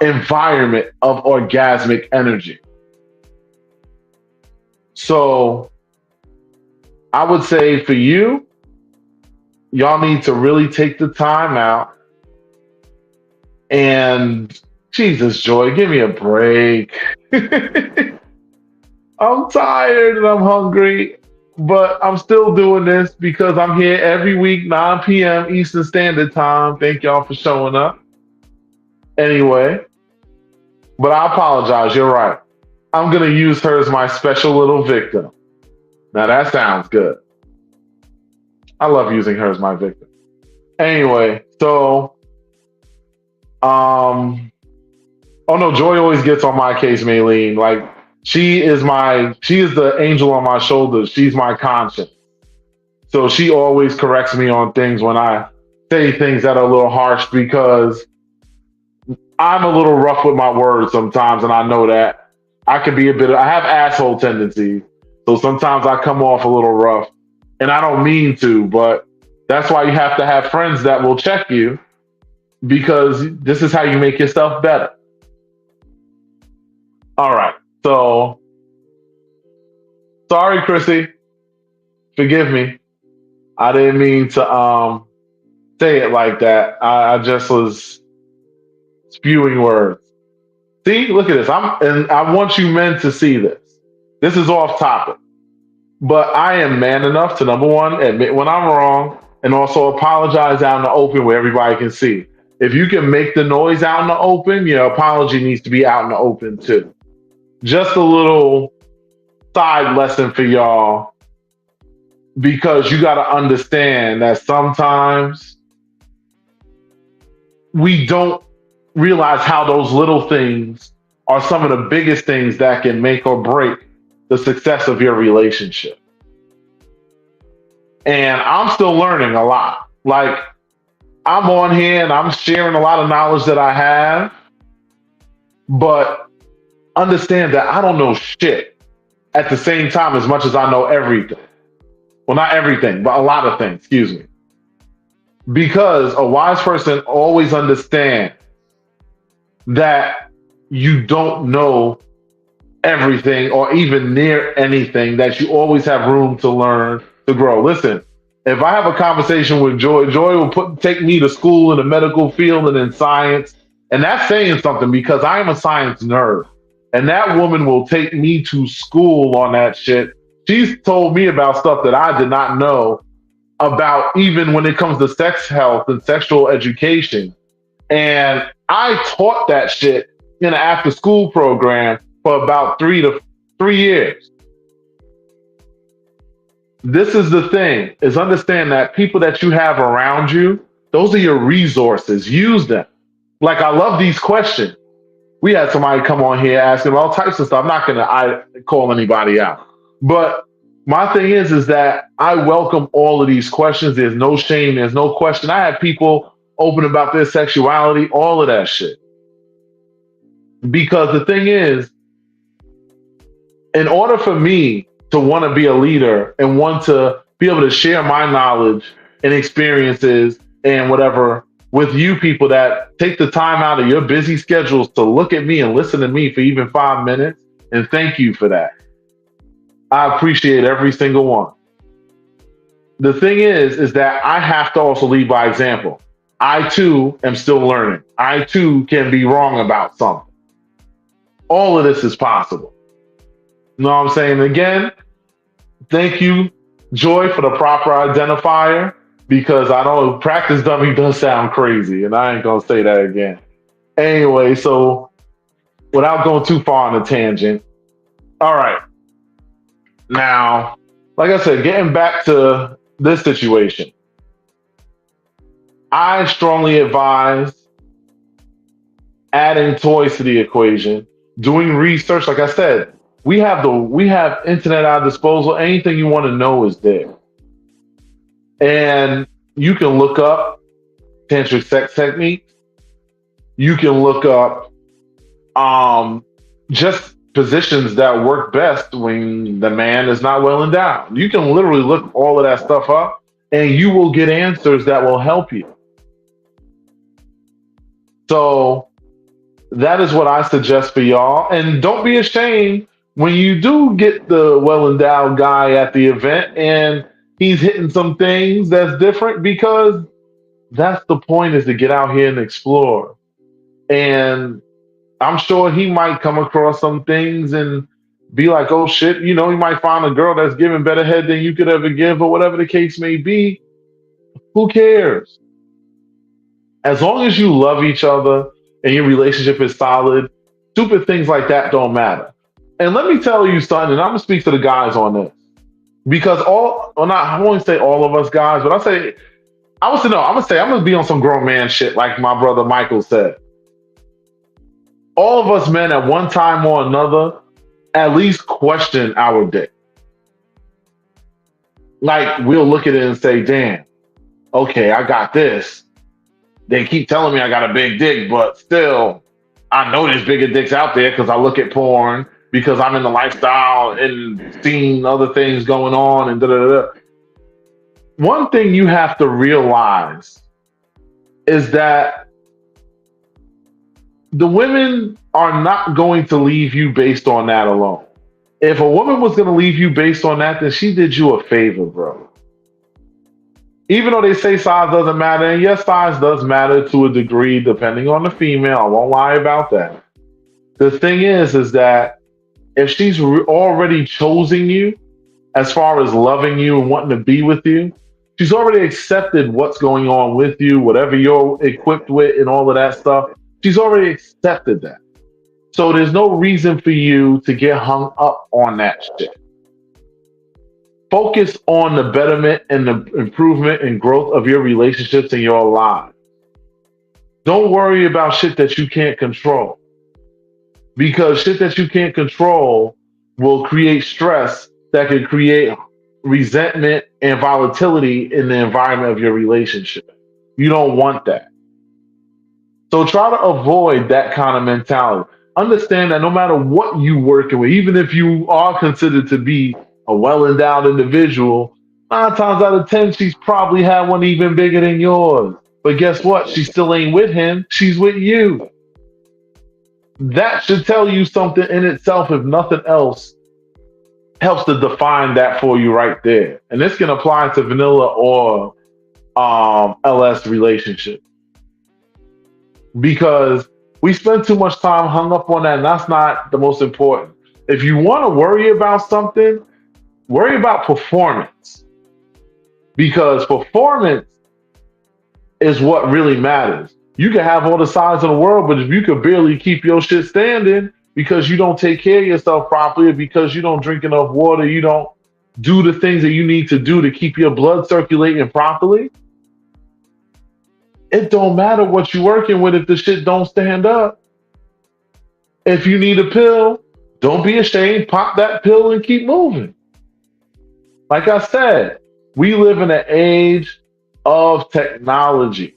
S1: environment of orgasmic energy. So I would say for you, y'all need to really take the time out and Jesus, Joy, give me a break. I'm tired and I'm hungry, but I'm still doing this because I'm here every week, 9 p.m. Eastern Standard Time. Thank y'all for showing up. Anyway, but I apologize. You're right. I'm going to use her as my special little victim. Now that sounds good. I love using her as my victim. Anyway, so, oh no, Joy always gets on my case, Maylene. Like, she is the angel on my shoulder. She's my conscience. So she always corrects me on things when I say things that are a little harsh because I'm a little rough with my words sometimes, and I know that I can be I have asshole tendencies. So sometimes I come off a little rough, and I don't mean to, but that's why you have to have friends that will check you because this is how you make yourself better. All right. So sorry, Chrissy. Forgive me. I didn't mean to say it like that. I just was spewing words. See, look at this. And I want you men to see this. This is off topic. But I am man enough to number one, admit when I'm wrong and also apologize out in the open where everybody can see. If you can make the noise out in the open, your apology needs to be out in the open too. Just a little side lesson for y'all because you got to understand that sometimes we don't realize how those little things are some of the biggest things that can make or break the success of your relationship. And I'm still learning a lot. Like, I'm on here and I'm sharing a lot of knowledge that I have, but understand that I don't know shit at the same time as much as I know everything. Well, not everything, but a lot of things, excuse me. Because a wise person always understands that you don't know everything or even near anything, that you always have room to learn, to grow. Listen, if I have a conversation with Joy, Joy will take me to school in the medical field and in science. And that's saying something because I am a science nerd. And that woman will take me to school on that shit. She's told me about stuff that I did not know about, even when it comes to sex health and sexual education. And I taught that shit in an after school program for about 3 years. This is the thing, is understand that people that you have around you, those are your resources. Use them. Like, I love these questions. We had somebody come on here asking all types of stuff. I'm not going to call anybody out. But my thing is that I welcome all of these questions. There's no shame. There's no question. I have people open about their sexuality, all of that shit. Because the thing is, in order for me to want to be a leader and want to be able to share my knowledge and experiences and whatever with you people that take the time out of your busy schedules to look at me and listen to me for even 5 minutes, and thank you for that. I appreciate every single one. The thing is that I have to also lead by example. I too am still learning. I too can be wrong about something. All of this is possible. You know what I'm saying? Again, thank you, Joy, for the proper identifier, because I know practice dummy does sound crazy, and I ain't going to say that again. Anyway, so without going too far on a tangent, all right. Now, like I said, getting back to this situation, I strongly advise adding toys to the equation, doing research. Like I said, we have internet at our disposal. Anything you want to know is there. And you can look up tantric sex techniques. You can look up just positions that work best when the man is not well endowed. You can literally look all of that stuff up and you will get answers that will help you. So that is what I suggest for y'all. And don't be ashamed when you do get the well endowed guy at the event and he's hitting some things that's different, because that's the point, is to get out here and explore. And I'm sure he might come across some things and be like, oh shit, you know, he might find a girl that's giving better head than you could ever give, or whatever the case may be. Who cares? As long as you love each other and your relationship is solid, stupid things like that don't matter. And let me tell you something, and I'm gonna speak to the guys on this. Because I won't say all of us guys, but I'm gonna be on some grown man shit, like my brother Michael said. All of us men at one time or another at least question our dick. Like, we'll look at it and say, damn, okay, I got this. They keep telling me I got a big dick, but still, I know there's bigger dicks out there because I look at porn, because I'm in the lifestyle and seeing other things going on and da da da. One thing you have to realize is that the women are not going to leave you based on that alone. If a woman was going to leave you based on that, then she did you a favor, bro. Even though they say size doesn't matter, and yes, size does matter to a degree, depending on the female. I won't lie about that. The thing is that if she's already chosen you, as far as loving you and wanting to be with you, she's already accepted what's going on with you, whatever you're equipped with, and all of that stuff. She's already accepted that. So there's no reason for you to get hung up on that shit. Focus on the betterment and the improvement and growth of your relationships and your lives. Don't worry about shit that you can't control, because shit that you can't control will create stress that can create resentment and volatility in the environment of your relationship. You don't want that. So try to avoid that kind of mentality. Understand that no matter what you working with, even if you are considered to be a well-endowed individual, 9 times out of 10, she's probably had one even bigger than yours. But guess what? She still ain't with him. She's with you. That should tell you something in itself, if nothing else helps to define that for you right there. And this can apply to vanilla or LS relationship, because we spend too much time hung up on that, and that's not the most important. If you want to worry about something, worry about performance, because performance is what really matters. You can have all the size in the world, but if you could barely keep your shit standing because you don't take care of yourself properly, or because you don't drink enough water, you don't do the things that you need to do to keep your blood circulating properly, it don't matter what you're working with if the shit don't stand up. If you need a pill, don't be ashamed. Pop that pill and keep moving. Like I said, we live in an age of technology.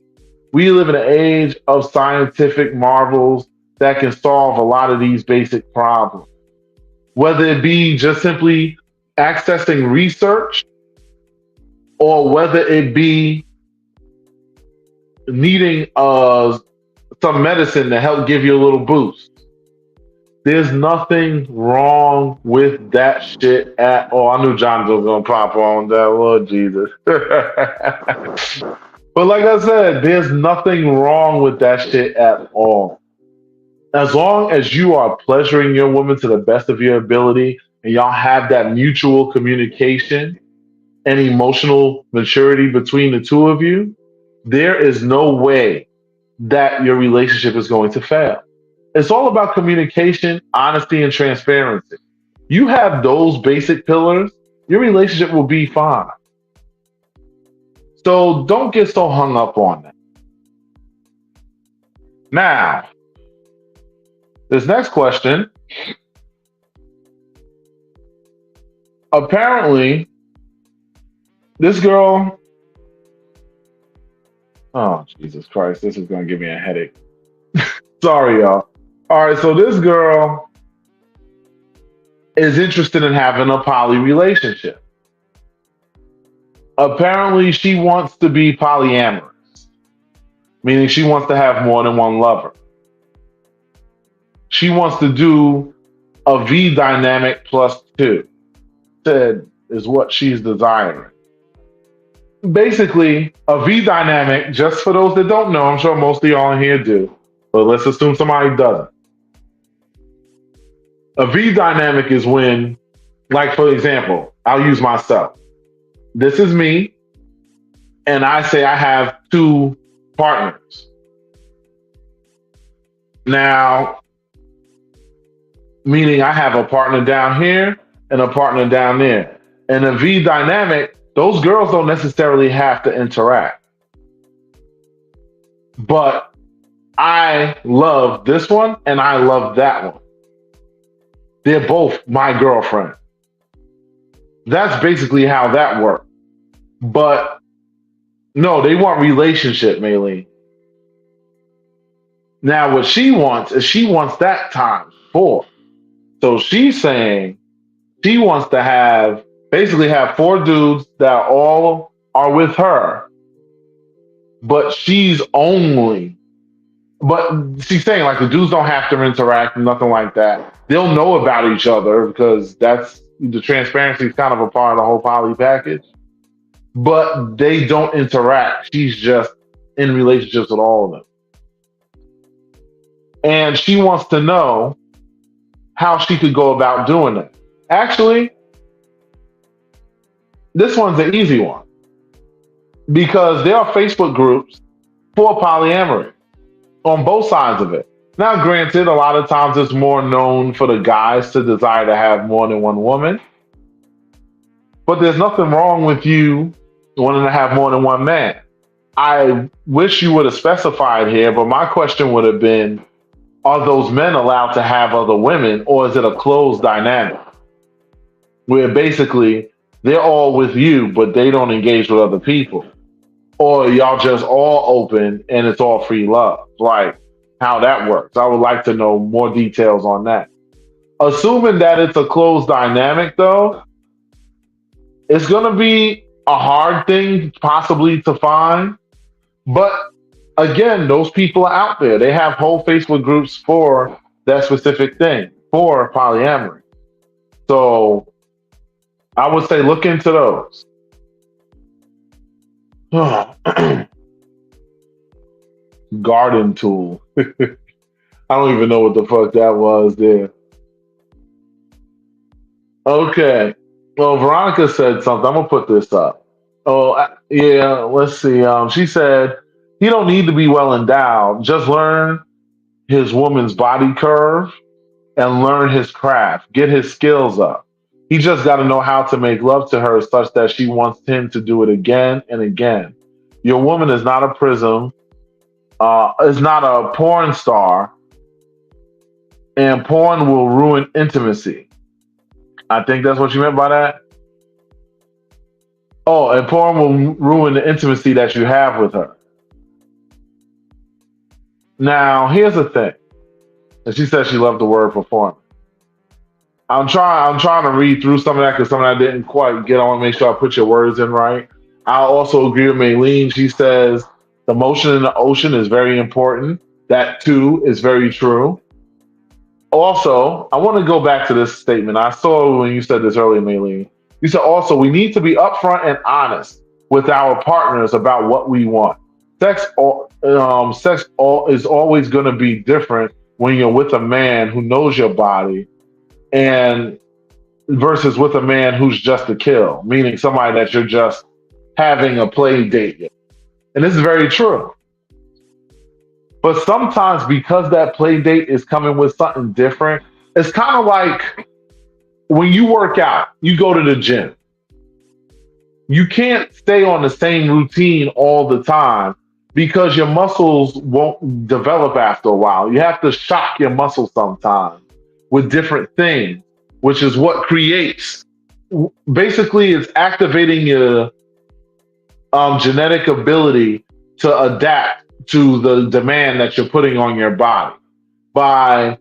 S1: We live in an age of scientific marvels that can solve a lot of these basic problems. Whether it be just simply accessing research, or whether it be needing some medicine to help give you a little boost. There's nothing wrong with that shit at all. I knew John was gonna pop on that, Lord Jesus. But like I said, there's nothing wrong with that shit at all. As long as you are pleasuring your woman to the best of your ability, and y'all have that mutual communication and emotional maturity between the two of you, there is no way that your relationship is going to fail. It's all about communication, honesty, and transparency. You have those basic pillars, your relationship will be fine. So don't get so hung up on that. Now, this next question. Apparently, this girl. Oh, Jesus Christ. This is going to give me a headache. Sorry, y'all. All right. So this girl is interested in having a poly relationship. Apparently, she wants to be polyamorous, meaning she wants to have more than one lover. She wants to do a V dynamic plus two, said is what she's desiring. Basically, a V dynamic, just for those that don't know, I'm sure most of y'all in here do, but let's assume somebody doesn't. A V dynamic is when, like, for example, I'll use myself. This is me, and I say I have two partners. Now, meaning I have a partner down here and a partner down there. In a V dynamic, those girls don't necessarily have to interact. But I love this one and I love that one. They're both my girlfriend. That's basically how that works. But no, they want relationship, Maylene. Now, what she wants is she wants that times four. So she's saying she wants to have basically have four dudes that all are with her, but she's saying like the dudes don't have to interact and nothing like that. They'll know about each other because that's the transparency is kind of a part of the whole poly package. But they don't interact. She's just in relationships with all of them. And she wants to know how she could go about doing it. Actually, this one's an easy one because there are Facebook groups for polyamory on both sides of it. Now, granted, a lot of times it's more known for the guys to desire to have more than one woman, but there's nothing wrong with you wanting to have more than one man. I wish you would have specified here, but my question would have been, are those men allowed to have other women, or is it a closed dynamic where basically they're all with you, but they don't engage with other people? Or y'all just all open and it's all free love? Like how that works. I would like to know more details on that. Assuming that it's a closed dynamic, though, it's going to be a hard thing possibly to find. But again, those people are out there. They have whole Facebook groups for that specific thing, for polyamory. So I would say look into those. Garden tool. I don't even know what the fuck that was there. Okay. Well, Veronica said something. I'm gonna put this up. Yeah. Let's see. She said he don't need to be well endowed. Just learn his woman's body curve and learn his craft. Get his skills up. He just got to know how to make love to her such that she wants him to do it again and again. Your woman is not a prism. Is not a porn star, and porn will ruin intimacy. I think that's what you meant by that. Oh, and porn will ruin the intimacy that you have with her. Now, here's the thing. And she said she loved the word performance. I'm trying to read through some of that because some of that didn't quite get. I want to make sure I put your words in right. I also agree with Maylene. She says the motion in the ocean is very important. That too is very true. Also, I want to go back to this statement. I saw when you said this earlier, Maylene. You said also we need to be upfront and honest with our partners about what we want. Sex is always going to be different when you're with a man who knows your body, and versus with a man who's just a kill, meaning somebody that you're just having a play date with. And this is very true. But sometimes because that play date is coming with something different, it's kind of like when you work out, you go to the gym. You can't stay on the same routine all the time because your muscles won't develop after a while. You have to shock your muscles sometimes with different things, which is what creates. Basically, it's activating your genetic ability to adapt to the demand that you're putting on your body. By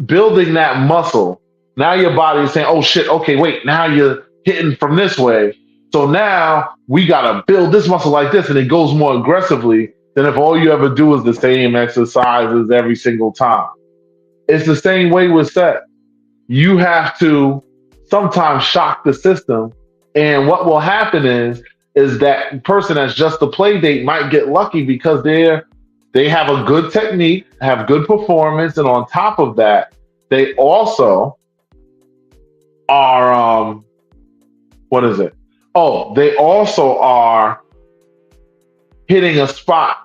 S1: building that muscle, Now your body is saying, oh shit, okay, wait, now you're hitting from this way. So now we gotta build this muscle like this, and it goes more aggressively than if all you ever do is the same exercises every single time. It's the same way with sex. You have to sometimes shock the system. And what will happen is that person that's just a play date might get lucky because they have a good technique, have good performance, and on top of that, they also are what is it? Oh, they also are hitting a spot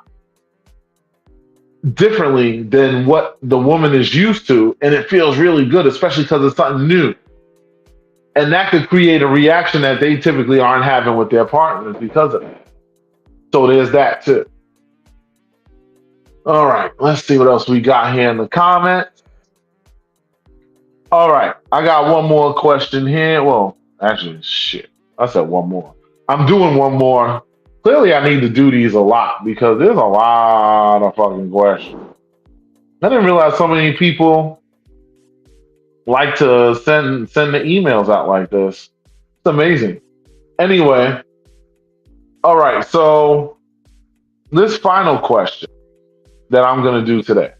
S1: differently than what the woman is used to, and it feels really good, especially because it's something new. And that could create a reaction that they typically aren't having with their partners because of it. So there's that too. All right, let's see what else we got here in the comments. All right, I got one more question here. Well, actually, shit, I said one more. I'm doing one more. Clearly, I need to do these a lot because there's a lot of fucking questions. I didn't realize so many people like to send the emails out like this. It's amazing. Anyway, all right, so this final question that I'm going to do today.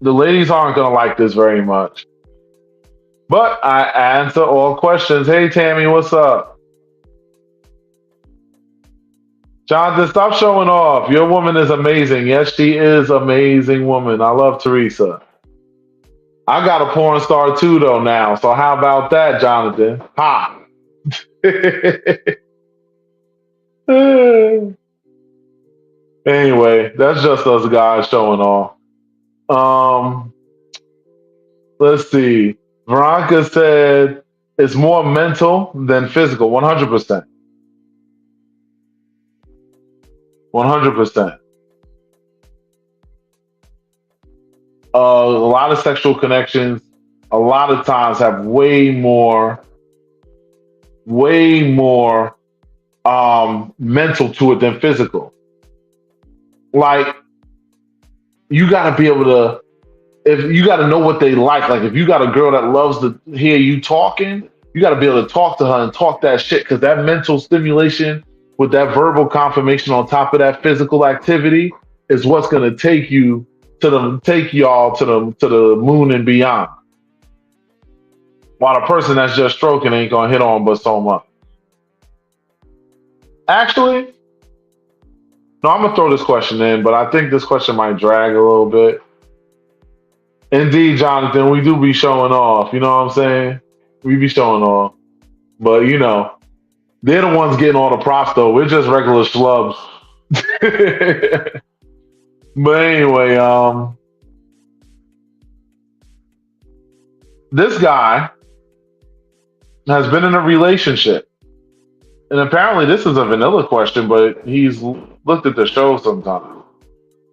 S1: The ladies aren't going to like this very much, but I answer all questions. Hey, Tammy, what's up? Jonathan, stop showing off. Your woman is amazing. Yes, she is amazing woman. I love Teresa. I got a porn star too, though, now. So how about that, Jonathan? Ha! Anyway, that's just us guys showing off. Um, let's see. Veronica said it's more mental than physical. 100%. 100%. A lot of sexual connections, a lot of times have way more mental to it than physical. Like you got to be able to, if you got to know what they like. Like if you got a girl that loves to hear you talking, you got to be able to talk to her and talk that shit because that mental stimulation with that verbal confirmation on top of that physical activity is what's going to take y'all to the moon and beyond. While the person that's just stroking ain't gonna hit on but so much. Actually, no, I'm gonna throw this question in, but I think this question might drag a little bit. Indeed, Jonathan, we do be showing off. You know what I'm saying? We be showing off, but they're the ones getting all the props though. We're just regular schlubs. But anyway, this guy has been in a relationship. And apparently, this is a vanilla question, but he's looked at the show sometime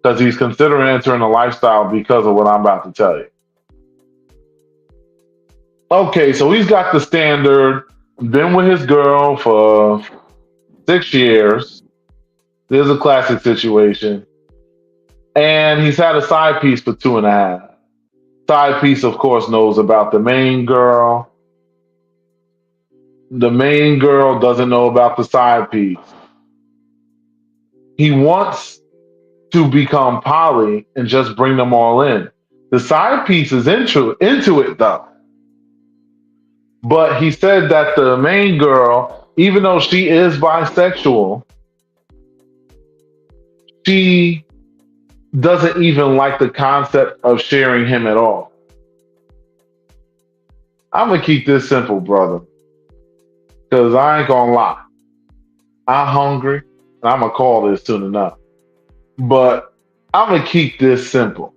S1: because he's considering entering a lifestyle because of what I'm about to tell you. Okay, so he's got the standard, been with his girl for 6 years. There's a classic situation. And he's had a side piece for 2.5. Side piece, of course, knows about the main girl. The main girl doesn't know about the side piece. He wants to become poly and just bring them all in. The side piece is into it though. But he said that the main girl, even though she is bisexual, she doesn't even like the concept of sharing him at all. I'm gonna keep this simple, brother. Because I ain't gonna lie. I'm hungry. And I'm gonna call this soon enough. But I'm gonna keep this simple.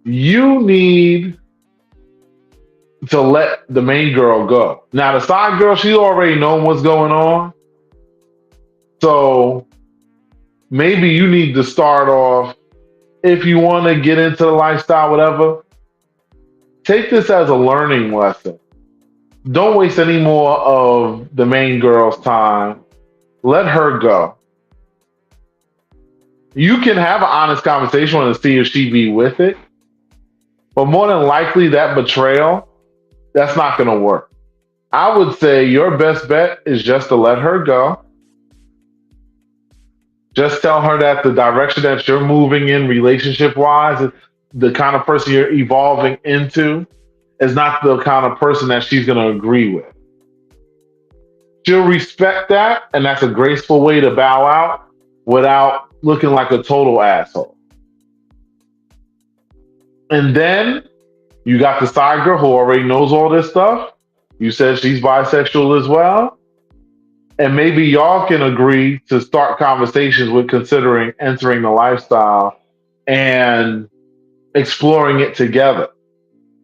S1: You need to let the main girl go. Now the side girl, she already knows what's going on. So maybe you need to start off, if you want to get into the lifestyle, whatever, take this as a learning lesson. Don't waste any more of the main girl's time. Let her go. You can have an honest conversation to see if she be with it, but more than likely that betrayal, that's not going to work. I would say your best bet is just to let her go. Just tell her that the direction that you're moving in relationship wise, the kind of person you're evolving into, is not the kind of person that she's going to agree with. She'll respect that, and that's a graceful way to bow out without looking like a total asshole. And then you got the side girl who already knows all this stuff. You said she's bisexual as well. And maybe y'all can agree to start conversations with considering entering the lifestyle and exploring it together.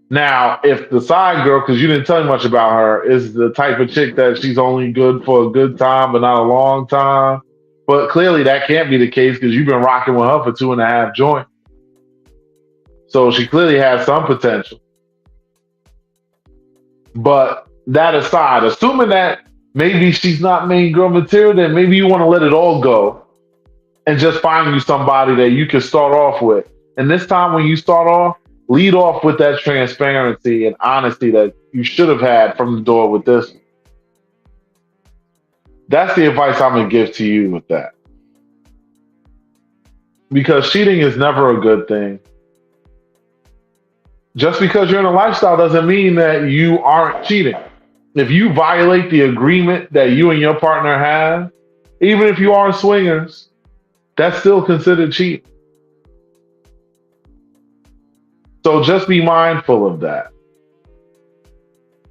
S1: Now, if the side girl, because you didn't tell me much about her, is the type of chick that she's only good for a good time but not a long time, but clearly that can't be the case because you've been rocking with her for 2.5 joints. So she clearly has some potential. But that aside, assuming that maybe she's not main girl material, then maybe you want to let it all go and just find you somebody that you can start off with. And this time when you start off, lead off with that transparency and honesty that you should have had from the door with this. That's the advice I'm going to give to you with that. Because cheating is never a good thing. Just because you're in a lifestyle doesn't mean that you aren't cheating. If you violate the agreement that you and your partner have, even if you are swingers, that's still considered cheating. So just be mindful of that.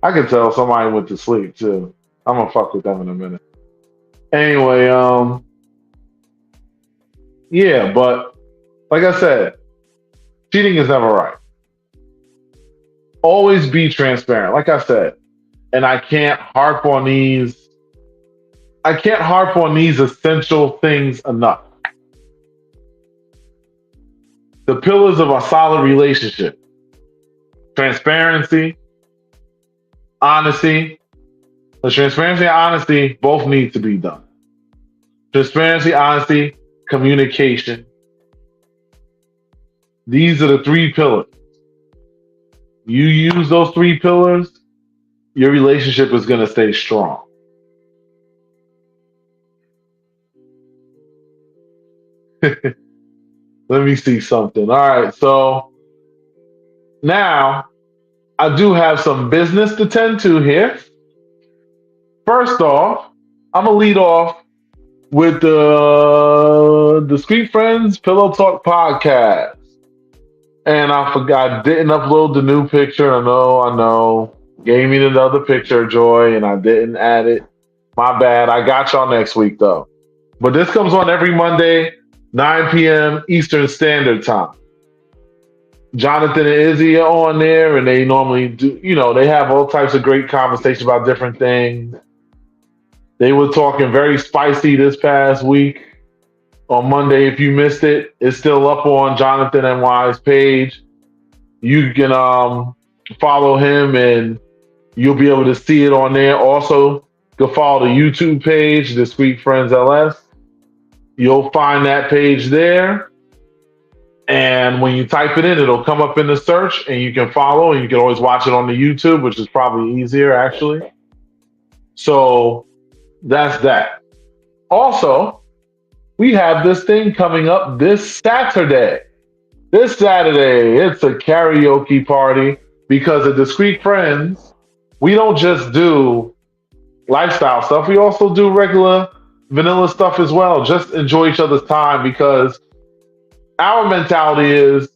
S1: I can tell somebody went to sleep too. I'm gonna fuck with them in a minute. Anyway, yeah, but like I said, cheating is never right. Always be transparent. Like I said, and I can't harp on these essential things enough. The pillars of a solid relationship: transparency, honesty. The transparency and honesty both need to be done. Transparency, honesty, communication. These are the three pillars. You use those three pillars, your relationship is going to stay strong. Let me see something. All right, so now I do have some business to tend to here. First off, I'm gonna lead off with the Street Friends Pillow Talk podcast. And I forgot, didn't upload the new picture. I know. Gave me another picture, Joy, and I didn't add it. My bad. I got y'all next week though. But this comes on every Monday, 9 p.m. Eastern Standard Time. Jonathan and Izzy are on there, and they normally do, they have all types of great conversations about different things. They were talking very spicy this past week on Monday. If you missed it, it's still up on Jonathan NY's page. You can follow him, and you'll be able to see it on there. Also, you can follow the YouTube page, Discreet Friends LS. You'll find that page there. And when you type it in, it'll come up in the search, and you can follow, and you can always watch it on the YouTube, which is probably easier, actually. So that's that. Also, we have this thing coming up this Saturday. This Saturday, it's a karaoke party because at Discreet Friends, we don't just do lifestyle stuff. We also do regular vanilla stuff as well. Just enjoy each other's time because our mentality is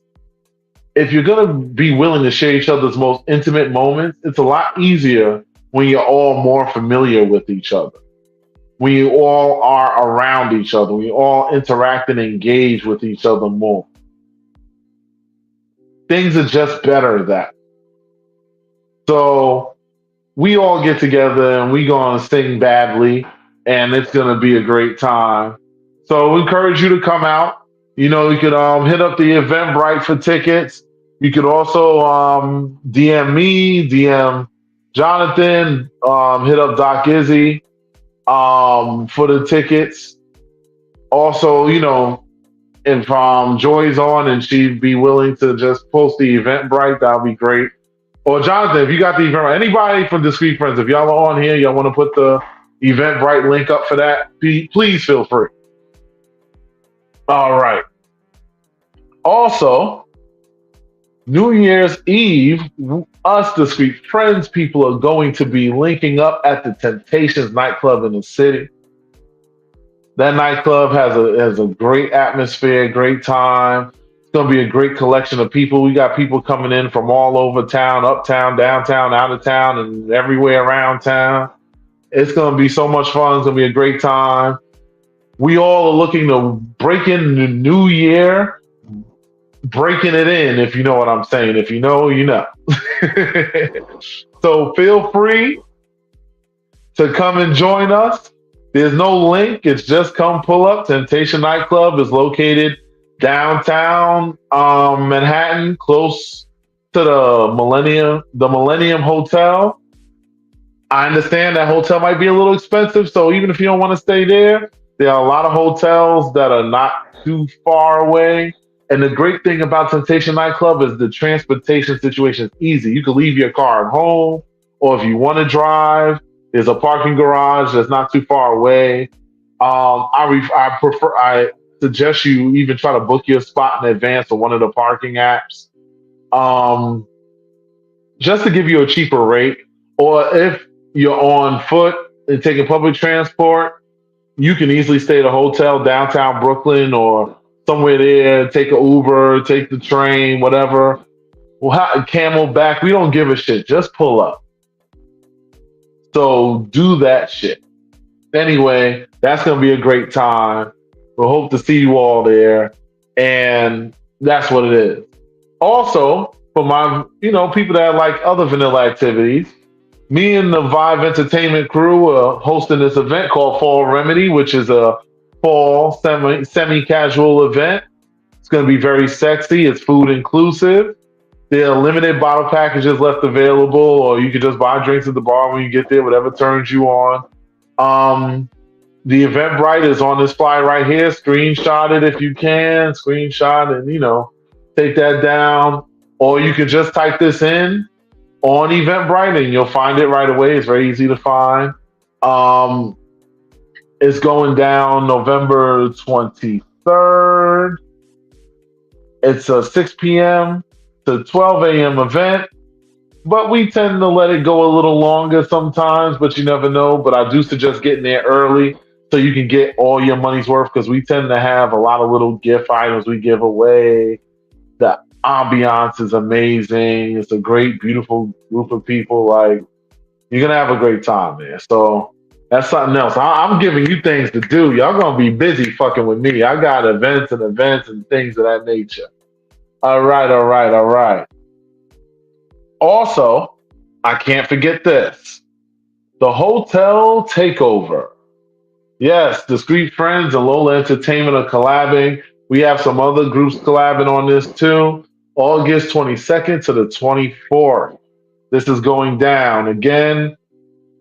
S1: if you're going to be willing to share each other's most intimate moments, it's a lot easier when you're all more familiar with each other. When you all are around each other, when you all interact and engage with each other more. Things are just better that. So we all get together and we gonna sing badly and it's gonna be a great time. So we encourage you to come out. You could hit up the Eventbrite for tickets. You could also DM me, DM Jonathan, hit up Doc Izzy for the tickets. Also, if Joy's on and she'd be willing to just post the Eventbrite, that would be great. Or Jonathan, if you got the Eventbrite, anybody from Discreet Friends, if y'all are on here, y'all want to put the Eventbrite link up for that, please feel free. All right. Also, New Year's Eve, us Discreet Friends people are going to be linking up at the Temptations nightclub in the city. That nightclub has a great atmosphere, great time. It's going to be a great collection of people. We got people coming in from all over town, uptown, downtown, out of town, and everywhere around town. It's going to be so much fun. It's going to be a great time. We all are looking to break in the new year, breaking it in, if you know what I'm saying. If you know, you know. So feel free to come and join us. There's no link. It's just come pull up. Temptation Nightclub is located downtown Manhattan, close to the Millennium Hotel. I understand that hotel might be a little expensive, so even if you don't want to stay there, there are a lot of hotels that are not too far away. And the great thing about Temptation Nightclub is the transportation situation is easy. You can leave your car at home, or if you want to drive, there's a parking garage that's not too far away. I suggest you even try to book your spot in advance on one of the parking apps, just to give you a cheaper rate. Or if you're on foot and taking public transport, you can easily stay at a hotel downtown Brooklyn or somewhere there. Take an Uber, take the train, whatever. Camelback. We don't give a shit. Just pull up. So do that shit. Anyway, that's going to be a great time. We hope to see you all there. And that's what it is. Also, for my, people that like other vanilla activities, me and the Vibe Entertainment crew are hosting this event called Fall Remedy, which is a fall semi-casual event. It's going to be very sexy. It's food inclusive. There are limited bottle packages left available, or you can just buy drinks at the bar when you get there, whatever turns you on. The Eventbrite is on this flyer right here. Screenshot it if you can. Screenshot and, take that down. Or you can just type this in on Eventbrite and you'll find it right away. It's very easy to find. It's going down November 23rd. It's a 6 p.m. to 12 a.m. event, but we tend to let it go a little longer sometimes, but you never know. But I do suggest getting there early so you can get all your money's worth, because we tend to have a lot of little gift items we give away. The ambiance is amazing. It's a great, beautiful group of people. Like, you're going to have a great time there. So that's something else. I'm giving you things to do. Y'all going to be busy fucking with me. I got events and things of that nature. All right. Also, I can't forget this. The hotel takeover. Yes, Discreet Friends and Lola Entertainment are collabing. We have some other groups collabing on this too. August 22nd to the 24th. This is going down. Again,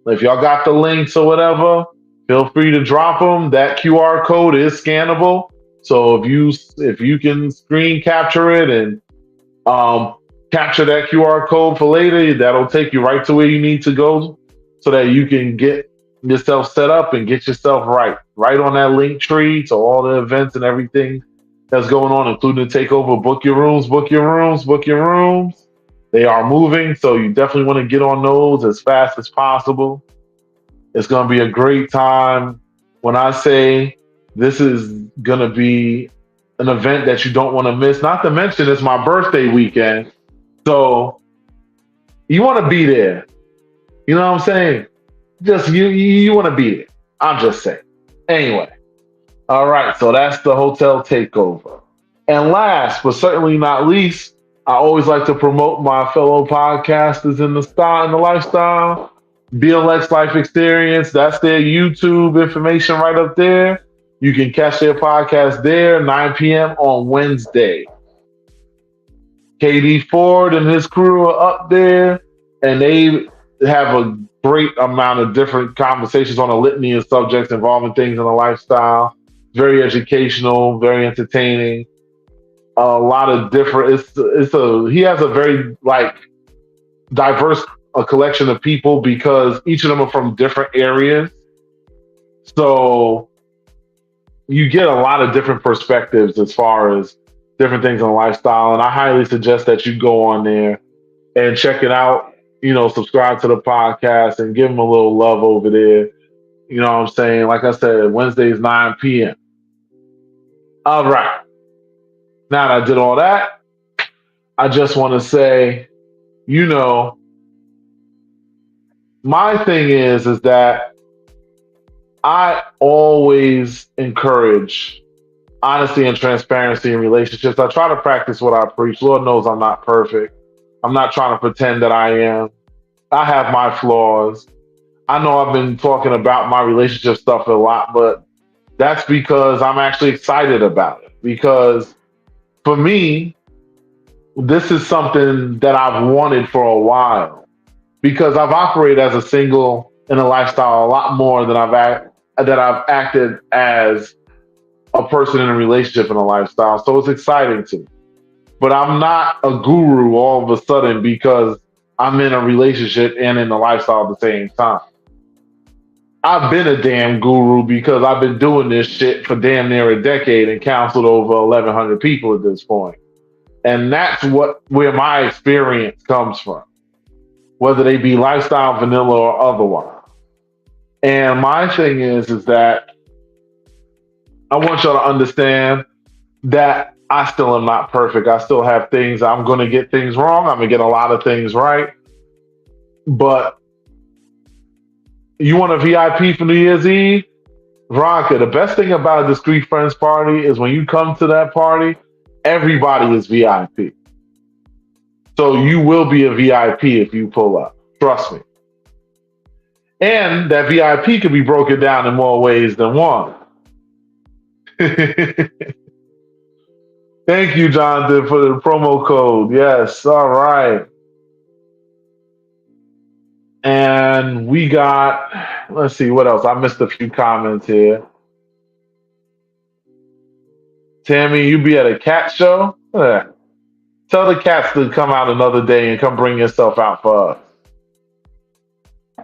S1: if y'all got the links or whatever, feel free to drop them. That QR code is scannable. So if you can screen capture it and capture that QR code for later, that'll take you right to where you need to go so that you can get yourself set up and get yourself right on that link tree to all the events and everything that's going on, including the takeover. Book your rooms. They are moving, so you definitely want to get on those as fast as possible. It's going to be a great time. When I say this is going to be an event that you don't want to miss, not to mention it's my birthday weekend, so you want to be there. You know what I'm saying? Just you want to be there. I'm just saying. Anyway, all right. So that's the hotel takeover. And last but certainly not least, I always like to promote my fellow podcasters in the style and the lifestyle. BLX Life Experience. That's their YouTube information right up there. You can catch their podcast there, 9 p.m. on Wednesday. KD Ford and his crew are up there, and they have a great amount of different conversations on a litany of subjects involving things in the lifestyle. very educational, very entertaining. A lot of different. It's a he has a very like diverse collection of people because each of them are from different areas. So you get a lot of different perspectives as far as different things in lifestyle. And I highly suggest that you go on there and check it out. Subscribe to the podcast and give them a little love over there. You know what I'm saying? Like I said, Wednesdays, 9 p.m. All right. Now that I did all that, I just want to say, you know, my thing is that I always encourage honesty and transparency in relationships. I try to practice what I preach. Lord knows I'm not perfect. I'm not trying to pretend that I am. I have my flaws. I know I've been talking about my relationship stuff a lot, but that's because I'm actually excited about it. Because for me, this is something that I've wanted for a while. Because I've operated as a single in a lifestyle a lot more than I've acted as a person in a relationship in a lifestyle. So it's exciting to me. But I'm not a guru all of a sudden because I'm in a relationship and in a lifestyle at the same time. I've been a damn guru because I've been doing this shit for damn near a decade and counseled over 1,100 people at this point. And that's where my experience comes from, whether they be lifestyle, vanilla, or otherwise. And my thing is that I want y'all to understand that I still am not perfect. I still have things. I'm going to get things wrong. I'm going to get a lot of things right. But you want a VIP for New Year's Eve? Veronica, the best thing about a discreet friends party is when you come to that party, everybody is VIP. So you will be a VIP if you pull up. Trust me. And that VIP could be broken down in more ways than one. Thank you, Jonathan, for the promo code. Yes, all right. And we got, let's see, what else? I missed a few comments here. Tammy, you be at a cat show? Tell the cats to come out another day and come bring yourself out for us.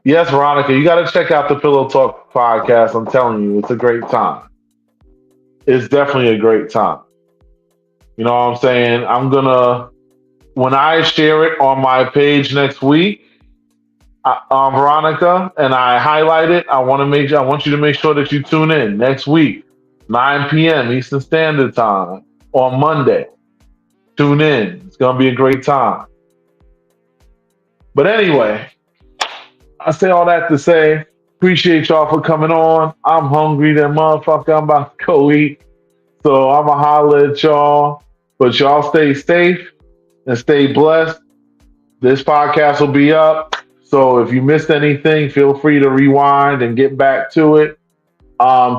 S1: Yes, Veronica, you got to check out the Pillow Talk podcast. I'm telling you, it's a great time. It's definitely a great time. You know what I'm saying? When I share it on my page next week, Veronica, and I highlight it, I want you to make sure that you tune in next week, 9 p.m. Eastern Standard Time on Monday. Tune in. It's going to be a great time. But anyway, I say all that to say, appreciate y'all for coming on. I'm hungry, that motherfucker. I'm about to go eat. So I'm going to holler at y'all. But y'all stay safe and stay blessed. This podcast will be up. So if you missed anything, feel free to rewind and get back to it.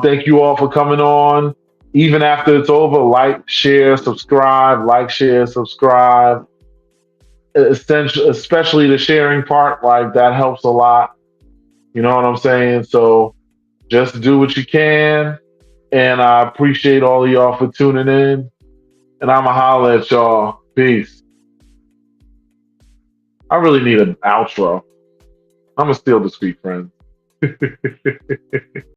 S1: Thank you all for coming on. Even after it's over, like, share, subscribe, like, share, subscribe. Especially the sharing part, like that helps a lot. You know what I'm saying? So just do what you can. And I appreciate all of y'all for tuning in. And I'ma holler at y'all. Peace. I really need an outro. I'm gonna steal the street friends.